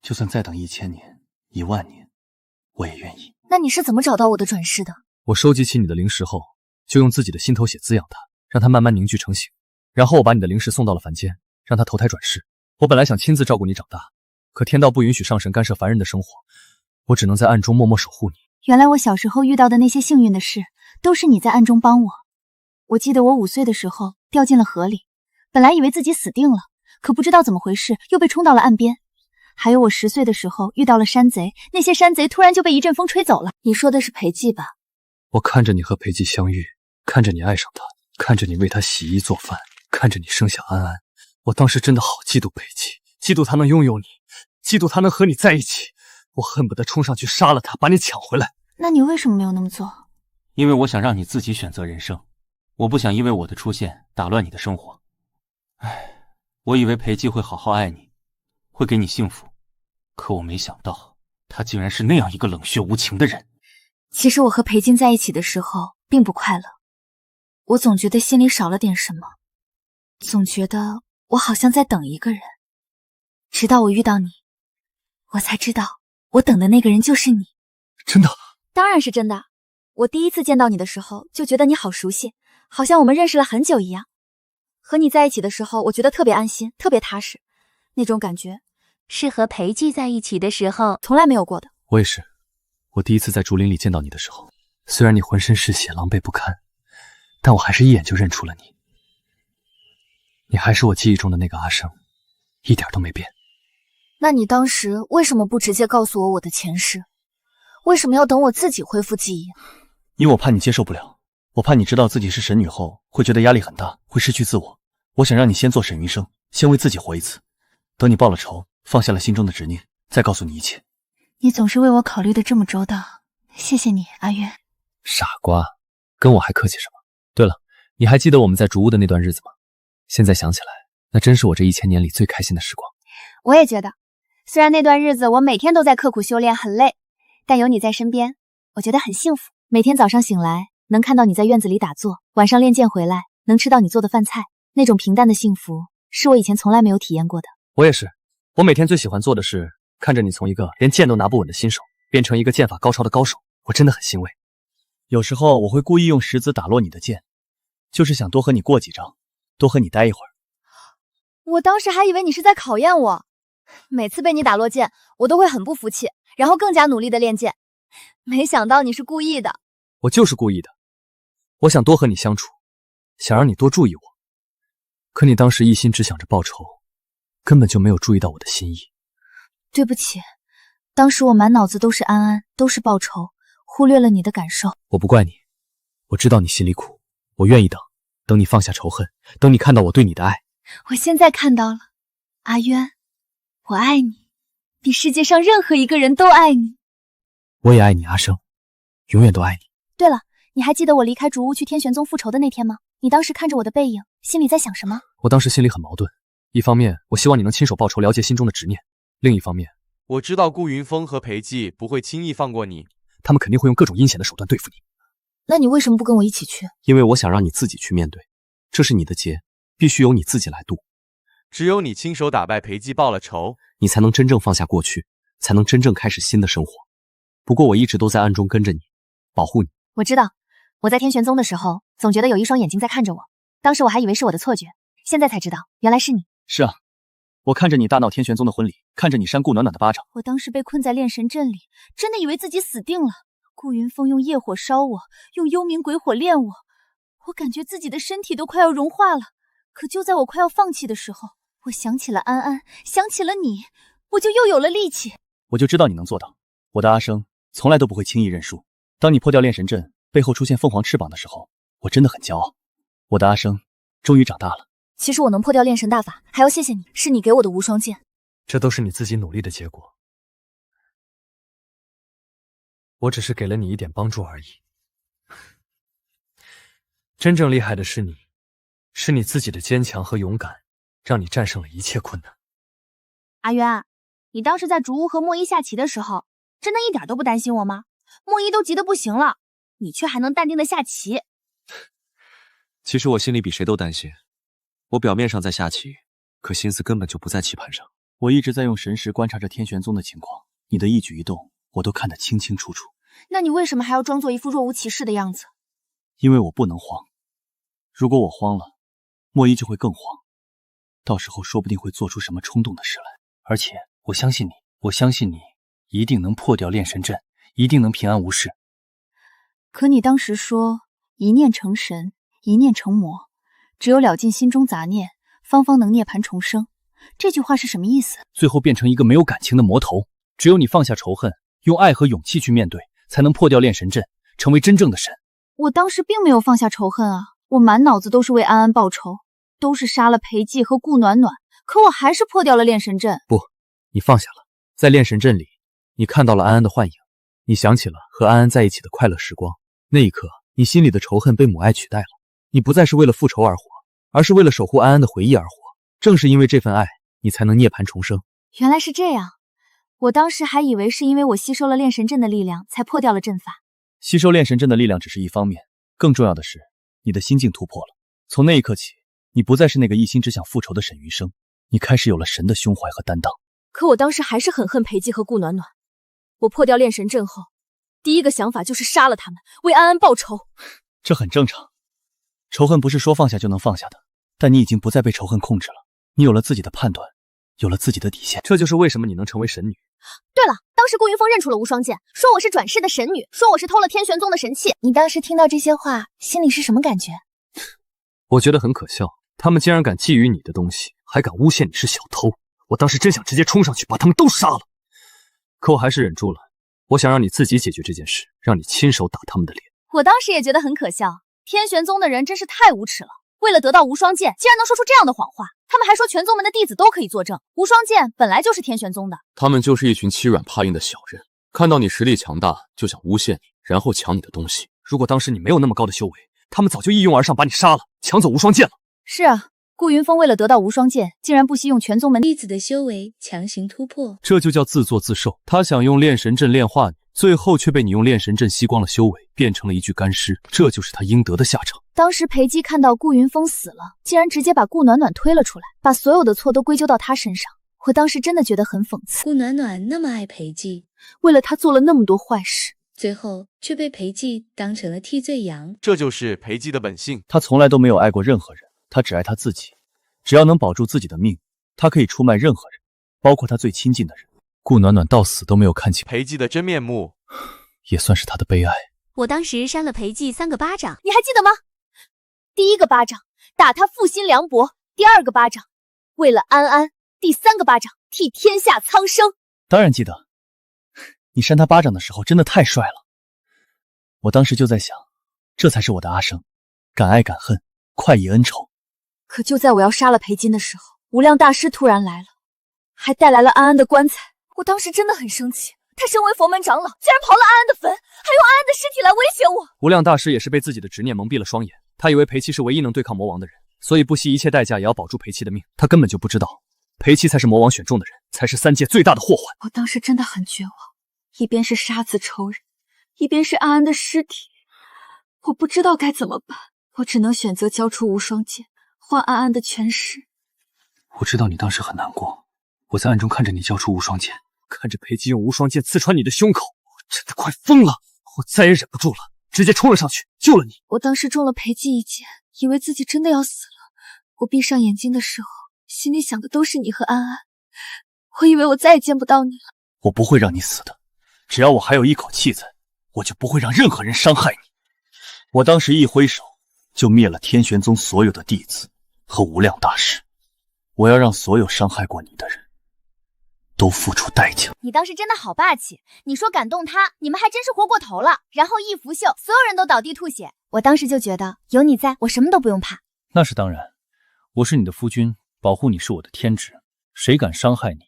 就算再等1000年、10000年，我也愿意。那你是怎么找到我的转世的？我收集起你的灵石后，就用自己的心头血滋养它，让它慢慢凝聚成型。然后我把你的灵石送到了凡间，让它投胎转世。我本来想亲自照顾你长大，可天道不允许上神干涉凡人的生活，我只能在暗中默默守护你。原来我小时候遇到的那些幸运的事，都是你在暗中帮我。我记得我5岁的时候掉进了河里，本来以为自己死定了，可不知道怎么回事，又被冲到了岸边。还有我10岁的时候遇到了山贼，那些山贼突然就被一阵风吹走了。你说的是裴寂吧？我看着你和裴寂相遇，看着你爱上他，看着你为他洗衣做饭，看着你生下安安，我当时真的好嫉妒裴寂，嫉妒他能拥有你，嫉妒他能和你在一起。我恨不得冲上去杀了他，把你抢回来。那你为什么没有那么做？因为我想让你自己选择人生，我不想因为我的出现打乱你的生活。唉，我以为裴寂会好好爱你，会给你幸福，可我没想到他竟然是那样一个冷血无情的人。其实我和裴静在一起的时候并不快乐，我总觉得心里少了点什么，总觉得我好像在等一个人。直到我遇到你，我才知道我等的那个人就是你。真的？当然是真的。我第一次见到你的时候就觉得你好熟悉，好像我们认识了很久一样。和你在一起的时候，我觉得特别安心，特别踏实，那种感觉是和裴寂在一起的时候从来没有过的。我也是，我第一次在竹林里见到你的时候，虽然你浑身是血，狼狈不堪，但我还是一眼就认出了你。你还是我记忆中的那个阿生，一点都没变。那你当时为什么不直接告诉我的前世？为什么要等我自己恢复记忆？因为我怕你接受不了，我怕你知道自己是神女后会觉得压力很大，会失去自我。我想让你先做沈云生，先为自己活一次，等你报了仇，放下了心中的执念，再告诉你一切。你总是为我考虑的这么周到，谢谢你，阿月。傻瓜，跟我还客气什么？对了，你还记得我们在竹屋的那段日子吗？现在想起来，那真是我这1000年里最开心的时光。我也觉得，虽然那段日子我每天都在刻苦修炼，很累，但有你在身边，我觉得很幸福。每天早上醒来，能看到你在院子里打坐，晚上练剑回来，能吃到你做的饭菜，那种平淡的幸福，是我以前从来没有体验过的。我也是，我每天最喜欢做的是看着你从一个连剑都拿不稳的新手，变成一个剑法高超的高手，我真的很欣慰。有时候我会故意用石子打落你的剑，就是想多和你过几招，多和你待一会儿。我当时还以为你是在考验我，每次被你打落剑，我都会很不服气，然后更加努力的练剑。没想到你是故意的。我就是故意的，我想多和你相处，想让你多注意我。可你当时一心只想着报仇，根本就没有注意到我的心意。对不起，当时我满脑子都是安安，都是报仇，忽略了你的感受。我不怪你，我知道你心里苦，我愿意等你放下仇恨，等你看到我对你的爱。我现在看到了，阿渊，我爱你，比世界上任何一个人都爱你。我也爱你，阿生，永远都爱你。对了，你还记得我离开竹屋去天玄宗复仇的那天吗？你当时看着我的背影，心里在想什么？我当时心里很矛盾，一方面我希望你能亲手报仇，了结心中的执念，另一方面我知道顾云峰和裴寂不会轻易放过你，他们肯定会用各种阴险的手段对付你。那你为什么不跟我一起去？因为我想让你自己去面对，这是你的劫，必须由你自己来渡。只有你亲手打败裴寂报了仇，你才能真正放下过去，才能真正开始新的生活。不过我一直都在暗中跟着你，保护你。我知道，我在天玄宗的时候，总觉得有一双眼睛在看着我，当时我还以为是我的错觉，现在才知道原来是你。是啊，我看着你大闹天玄宗的婚礼，看着你扇顾暖暖的巴掌，我当时被困在炼神阵里，真的以为自己死定了。顾云峰用业火烧我，用幽冥鬼火炼我，我感觉自己的身体都快要融化了。可就在我快要放弃的时候，我想起了安安，想起了你，我就又有了力气。我就知道你能做到。我的阿生从来都不会轻易认输。当你破掉炼神阵，背后出现凤凰翅膀的时候，我真的很骄傲。我的阿生终于长大了。其实我能破掉炼神大法，还要谢谢你，是你给我的无双剑。这都是你自己努力的结果，我只是给了你一点帮助而已。真正厉害的是你，是你自己的坚强和勇敢，让你战胜了一切困难。阿渊，你当时在竹屋和莫一下棋的时候，真的一点都不担心我吗？莫一都急得不行了，你却还能淡定的下棋。其实我心里比谁都担心，我表面上在下棋，可心思根本就不在棋盘上。我一直在用神识观察着天玄宗的情况，你的一举一动我都看得清清楚楚。那你为什么还要装作一副若无其事的样子？因为我不能慌，如果我慌了，莫一就会更慌，到时候说不定会做出什么冲动的事来。而且我相信你，我相信你一定能破掉炼神阵，一定能平安无事。可你当时说一念成神，一念成魔，只有了尽心中杂念，方能涅槃重生。这句话是什么意思？最后变成一个没有感情的魔头。只有你放下仇恨，用爱和勇气去面对，才能破掉炼神阵，成为真正的神。我当时并没有放下仇恨啊，我满脑子都是为安安报仇，都是杀了裴寂和顾暖暖，可我还是破掉了炼神阵。不，你放下了。在炼神阵里，你看到了安安的幻影，你想起了和安安在一起的快乐时光。那一刻，你心里的仇恨被母爱取代了，你不再是为了复仇而活，而是为了守护安安的回忆而活。正是因为这份爱，你才能涅槃重生。原来是这样，我当时还以为是因为我吸收了炼神阵的力量才破掉了阵法。吸收炼神阵的力量只是一方面，更重要的是你的心境突破了。从那一刻起，你不再是那个一心只想复仇的沈云生，你开始有了神的胸怀和担当。可我当时还是很恨裴寂和顾暖暖。我破掉炼神阵后，第一个想法就是杀了他们，为安安报仇。这很正常，仇恨不是说放下就能放下的，但你已经不再被仇恨控制了，你有了自己的判断，有了自己的底线。这就是为什么你能成为神女。对了，当时顾云峰认出了无双剑，说我是转世的神女，说我是偷了天玄宗的神器。你当时听到这些话，心里是什么感觉？我觉得很可笑，他们竟然敢觊觎你的东西，还敢诬陷你是小偷。我当时真想直接冲上去把他们都杀了，可我还是忍住了。我想让你自己解决这件事，让你亲手打他们的脸。我当时也觉得很可笑，天玄宗的人真是太无耻了。为了得到无双剑，竟然能说出这样的谎话。他们还说全宗门的弟子都可以作证，无双剑本来就是天玄宗的。他们就是一群欺软怕硬的小人，看到你实力强大就想诬陷你，然后抢你的东西。如果当时你没有那么高的修为，他们早就一拥而上把你杀了，抢走无双剑了。是啊，顾云峰为了得到无双剑，竟然不惜用全宗门弟子的修为强行突破，这就叫自作自受。他想用炼神阵炼化你，最后却被你用炼神阵吸光了修为，变成了一具干尸，这就是他应得的下场。当时裴姬看到顾云峰死了，竟然直接把顾暖暖推了出来，把所有的错都归咎到他身上。我当时真的觉得很讽刺。顾暖暖那么爱裴姬，为了他做了那么多坏事，最后却被裴姬当成了替罪羊。这就是裴姬的本性。他从来都没有爱过任何人，他只爱他自己。只要能保住自己的命，他可以出卖任何人，包括他最亲近的人。顾暖暖到死都没有看清裴姬的真面目，也算是他的悲哀。我当时扇了裴姬3个巴掌，你还记得吗？第一个巴掌打他负心凉薄，第二个巴掌为了安安，第3个巴掌替天下苍生。当然记得，你扇他巴掌的时候真的太帅了。我当时就在想，这才是我的阿生，敢爱敢恨，快意恩仇。可就在我要杀了裴金的时候，无量大师突然来了，还带来了安安的棺材。我当时真的很生气，他身为佛门长老，竟然刨了安安的坟，还用安安的尸体来威胁我。无量大师也是被自己的执念蒙蔽了双眼，他以为裴七是唯一能对抗魔王的人，所以不惜一切代价也要保住裴七的命。他根本就不知道，裴七才是魔王选中的人，才是3界最大的祸患。我当时真的很绝望，一边是杀子仇人，一边是安安的尸体，我不知道该怎么办，我只能选择交出无双剑，换安安的全尸。我知道你当时很难过，我在暗中看着你交出无双剑，看着裴姬用无双剑刺穿你的胸口，我真的快疯了，我再也忍不住了，直接冲了上去救了你。我当时中了裴姬一剑，以为自己真的要死了。我闭上眼睛的时候，心里想的都是你和安安，我以为我再也见不到你了。我不会让你死的，只要我还有一口气在，我就不会让任何人伤害你。我当时一挥手就灭了天玄宗所有的弟子和无量大师，我要让所有伤害过你的人都付出代价。你当时真的好霸气，你说感动他，你们还真是活过头了。然后一拂袖，所有人都倒地吐血。我当时就觉得有你在，我什么都不用怕。那是当然，我是你的夫君，保护你是我的天职，谁敢伤害你，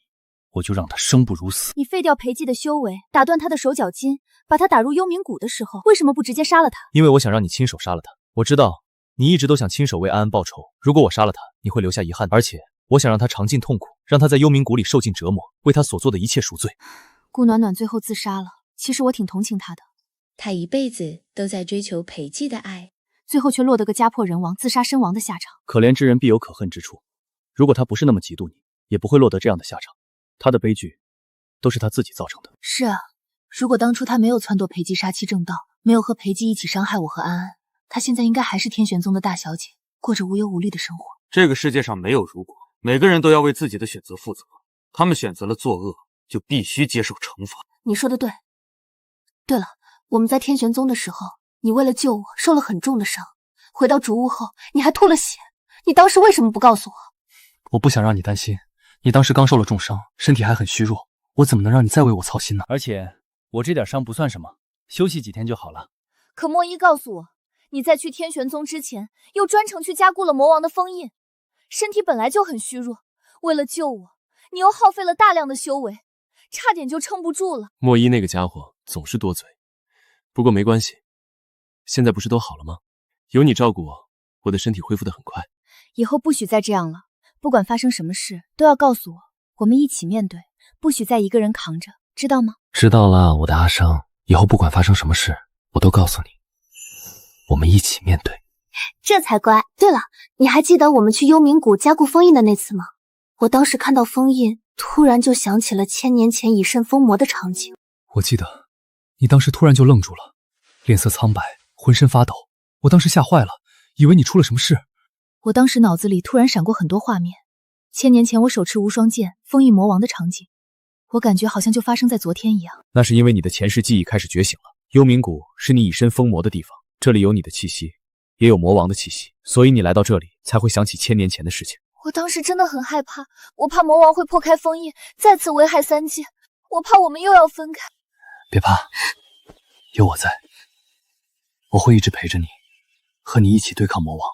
我就让他生不如死。你废掉裴姬的修为，打断他的手脚筋，把他打入幽冥谷的时候，为什么不直接杀了他？因为我想让你亲手杀了他。我知道你一直都想亲手为安安报仇，如果我杀了他，你会留下遗憾，而且我想让他尝尽痛苦，让他在幽冥谷里受尽折磨，为他所做的一切赎罪。顾暖暖最后自杀了，其实我挺同情她的。她一辈子都在追求裴姬的爱，最后却落得个家破人亡、自杀身亡的下场。可怜之人必有可恨之处，如果他不是那么嫉妒你，也不会落得这样的下场。他的悲剧都是他自己造成的。是啊，如果当初他没有撺掇裴姬杀妻正道，没有和裴姬一起伤害我和安安，她现在应该还是天玄宗的大小姐，过着无忧无虑的生活。这个世界上没有如果，每个人都要为自己的选择负责。他们选择了作恶，就必须接受惩罚。你说的对。对了，我们在天玄宗的时候，你为了救我受了很重的伤，回到主屋后你还吐了血，你当时为什么不告诉我？我不想让你担心，你当时刚受了重伤，身体还很虚弱，我怎么能让你再为我操心呢？而且我这点伤不算什么，休息几天就好了。可莫一告诉我，你在去天玄宗之前，又专程去加固了魔王的封印，身体本来就很虚弱，为了救我，你又耗费了大量的修为，差点就撑不住了。莫一那个家伙总是多嘴，不过没关系，现在不是都好了吗？有你照顾我，我的身体恢复得很快。以后不许再这样了，不管发生什么事都要告诉我，我们一起面对，不许再一个人扛着，知道吗？知道了，我的阿生，以后不管发生什么事，我都告诉你，我们一起面对。这才乖。对了，你还记得我们去幽冥谷加固封印的那次吗？我当时看到封印，突然就想起了1000年前以身封魔的场景。我记得你当时突然就愣住了，脸色苍白，浑身发抖，我当时吓坏了，以为你出了什么事。我当时脑子里突然闪过很多画面，1000年前我手持无双剑封印魔王的场景，我感觉好像就发生在昨天一样。那是因为你的前世记忆开始觉醒了。幽冥谷是你以身封魔的地方，这里有你的气息，也有魔王的气息，所以你来到这里才会想起1000年前的事情。我当时真的很害怕，我怕魔王会破开封印，再次危害3界，我怕我们又要分开。别怕，有我在，我会一直陪着你，和你一起对抗魔王。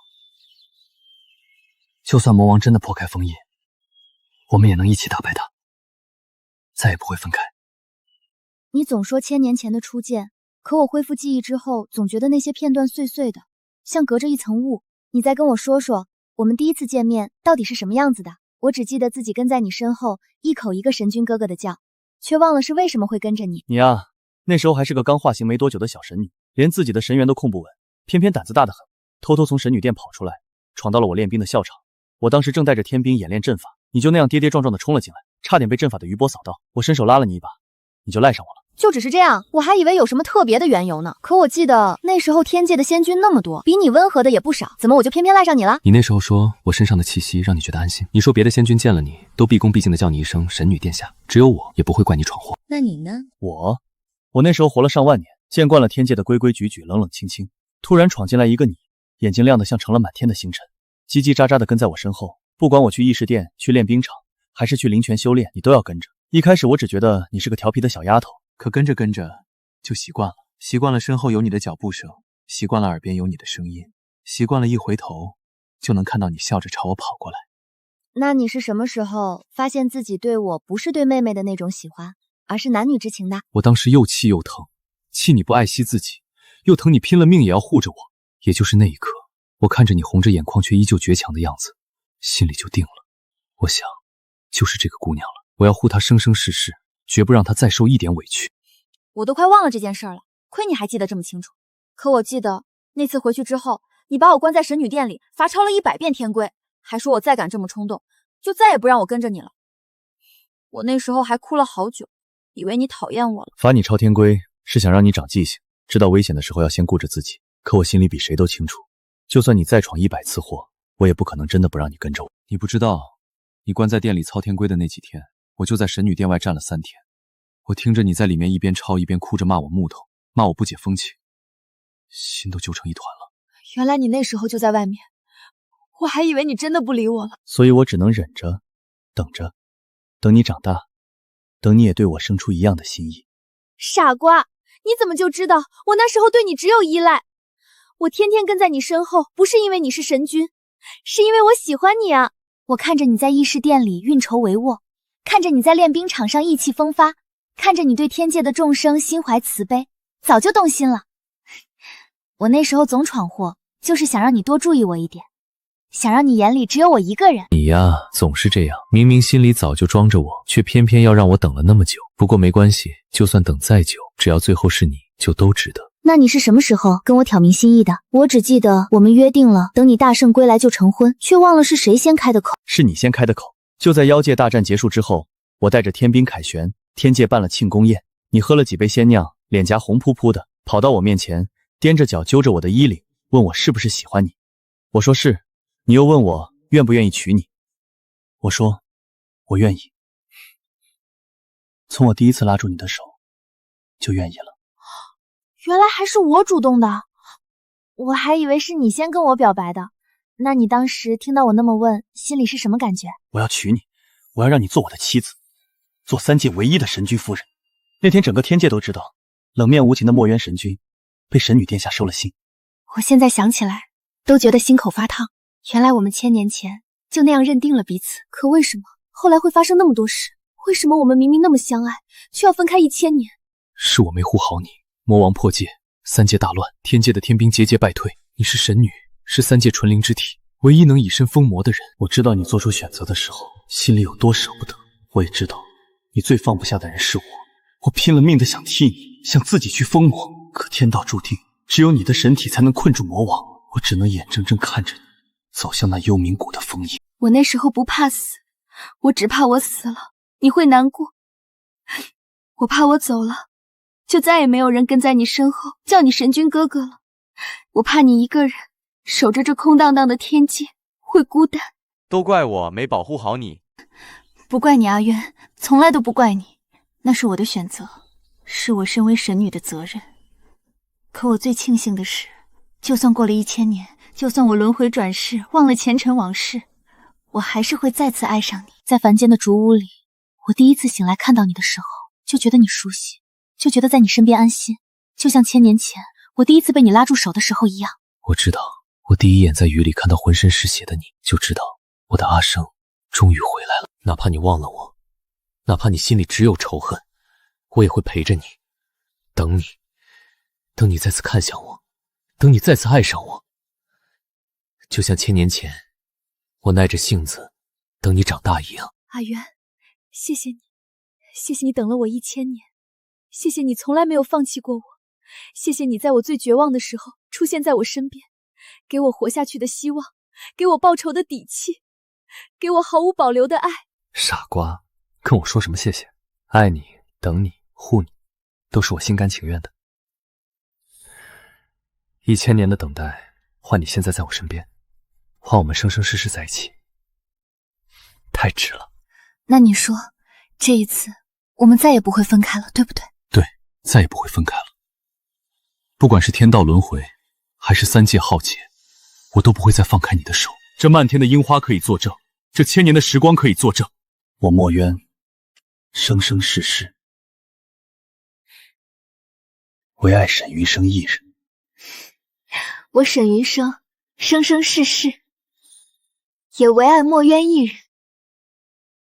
就算魔王真的破开封印，我们也能一起打败他，再也不会分开。你总说1000年前的初见，可我恢复记忆之后，总觉得那些片段碎碎的，像隔着一层雾。你再跟我说说，我们第一次见面到底是什么样子的？我只记得自己跟在你身后，一口一个神君哥哥的叫，却忘了是为什么会跟着你。你啊，那时候还是个刚化形没多久的小神女，连自己的神元都控不稳，偏偏胆子大得很，偷偷从神女殿跑出来，闯到了我练兵的校场。我当时正带着天兵演练阵法，你就那样跌跌撞撞的冲了进来，差点被阵法的余波扫到。我伸手拉了你一把，你就赖上我了。就只是这样，我还以为有什么特别的缘由呢。可我记得那时候天界的仙君那么多，比你温和的也不少，怎么我就偏偏赖上你了？你那时候说我身上的气息让你觉得安心，你说别的仙君见了你都毕恭毕敬的叫你一声神女殿下，只有我也不会怪你闯祸。那你呢？我那时候活了上万年，见惯了天界的规规矩矩、冷冷清清，突然闯进来一个你，眼睛亮得像盛了满天的星辰，叽叽喳喳的跟在我身后，不管我去议事殿、去练兵场，还是去灵泉修炼，你都要跟着。一开始我只觉得你是个调皮的小丫头，可跟着跟着就习惯了，习惯了身后有你的脚步声，习惯了耳边有你的声音，习惯了一回头就能看到你笑着朝我跑过来。那你是什么时候发现自己对我不是对妹妹的那种喜欢，而是男女之情的？我当时又气又疼，气你不爱惜自己，又疼你拼了命也要护着我。也就是那一刻，我看着你红着眼眶却依旧倔强的样子，心里就定了，我想就是这个姑娘了，我要护她生生世世，绝不让她再受一点委屈。我都快忘了这件事了，亏你还记得这么清楚。可我记得那次回去之后，你把我关在神女殿里，罚抄了100遍天规，还说我再敢这么冲动，就再也不让我跟着你了。我那时候还哭了好久，以为你讨厌我了。罚你抄天规是想让你长记性，知道危险的时候要先顾着自己。可我心里比谁都清楚，就算你再闯100次祸，我也不可能真的不让你跟着我。你不知道，你关在店里抄天规的那几天，我就在神女殿外站了3天。我听着你在里面一边抄一边哭着骂我木头，骂我不解风情，心都揪成一团了。原来你那时候就在外面，我还以为你真的不理我了。所以我只能忍着，等着，等你长大，等你也对我生出一样的心意。傻瓜，你怎么就知道我那时候对你只有依赖？我天天跟在你身后，不是因为你是神君，是因为我喜欢你啊！我看着你在议事殿里运筹帷幄，看着你在练兵场上意气风发，看着你对天界的众生心怀慈悲，早就动心了。我那时候总闯祸，就是想让你多注意我一点，想让你眼里只有我一个人。你呀，总是这样，明明心里早就装着我，却偏偏要让我等了那么久。不过没关系，就算等再久，只要最后是你，就都值得。那你是什么时候跟我挑明心意的？我只记得我们约定了等你大圣归来就成婚，却忘了是谁先开的口。是你先开的口。就在妖界大战结束之后，我带着天兵凯旋，天界办了庆功宴，你喝了几杯仙酿，脸颊红扑扑的，跑到我面前，踮着脚揪着我的衣领，问我是不是喜欢你。我说是。你又问我愿不愿意娶你，我说我愿意。从我第一次拉住你的手就愿意了。原来还是我主动的，我还以为是你先跟我表白的。那你当时听到我那么问，心里是什么感觉？我要娶你，我要让你做我的妻子，做3界唯一的神君夫人。那天整个天界都知道，冷面无情的墨渊神君被神女殿下收了心。我现在想起来都觉得心口发烫。原来我们1000年前就那样认定了彼此，可为什么后来会发生那么多事？为什么我们明明那么相爱，却要分开1000年？是我没护好你，魔王破戒，3界大乱，天界的天兵节节败退。你是神女，是3界纯灵之体，唯一能以身封魔的人。我知道你做出选择的时候，心里有多舍不得。我也知道，你最放不下的人是我。我拼了命的想替你，想自己去封魔，可天道注定，只有你的神体才能困住魔王。我只能眼睁睁看着你走向那幽冥谷的封印。我那时候不怕死，我只怕我死了你会难过。我怕我走了，就再也没有人跟在你身后叫你神君哥哥了。我怕你一个人守着这空荡荡的天界会孤单。都怪我没保护好你。不怪你阿渊，从来都不怪你，那是我的选择，是我身为神女的责任。可我最庆幸的是，就算过了1000年，就算我轮回转世，忘了前尘往事，我还是会再次爱上你。在凡间的竹屋里，我第一次醒来看到你的时候，就觉得你熟悉，就觉得在你身边安心，就像1000年前我第一次被你拉住手的时候一样。我知道，我第一眼在雨里看到浑身是血的你，就知道我的阿生终于回来了。哪怕你忘了我，哪怕你心里只有仇恨，我也会陪着你，等你，等你再次看向我，等你再次爱上我。就像千年前我耐着性子等你长大一样。阿渊，谢谢你，谢谢你等了我1000年，谢谢你从来没有放弃过我，谢谢你在我最绝望的时候出现在我身边，给我活下去的希望，给我报仇的底气，给我毫无保留的爱。傻瓜，跟我说什么谢谢？爱你、等你、护你，都是我心甘情愿的。1000年的等待，换你现在在我身边，换我们生生世世在一起，太值了。那你说，这一次我们再也不会分开了，对不对？对，再也不会分开了。不管是天道轮回，还是3界浩劫，我都不会再放开你的手。这漫天的樱花可以作证，这1000年的时光可以作证。我墨渊，生生世世唯爱沈云生一人。我沈云生生生世世也唯爱墨渊一人。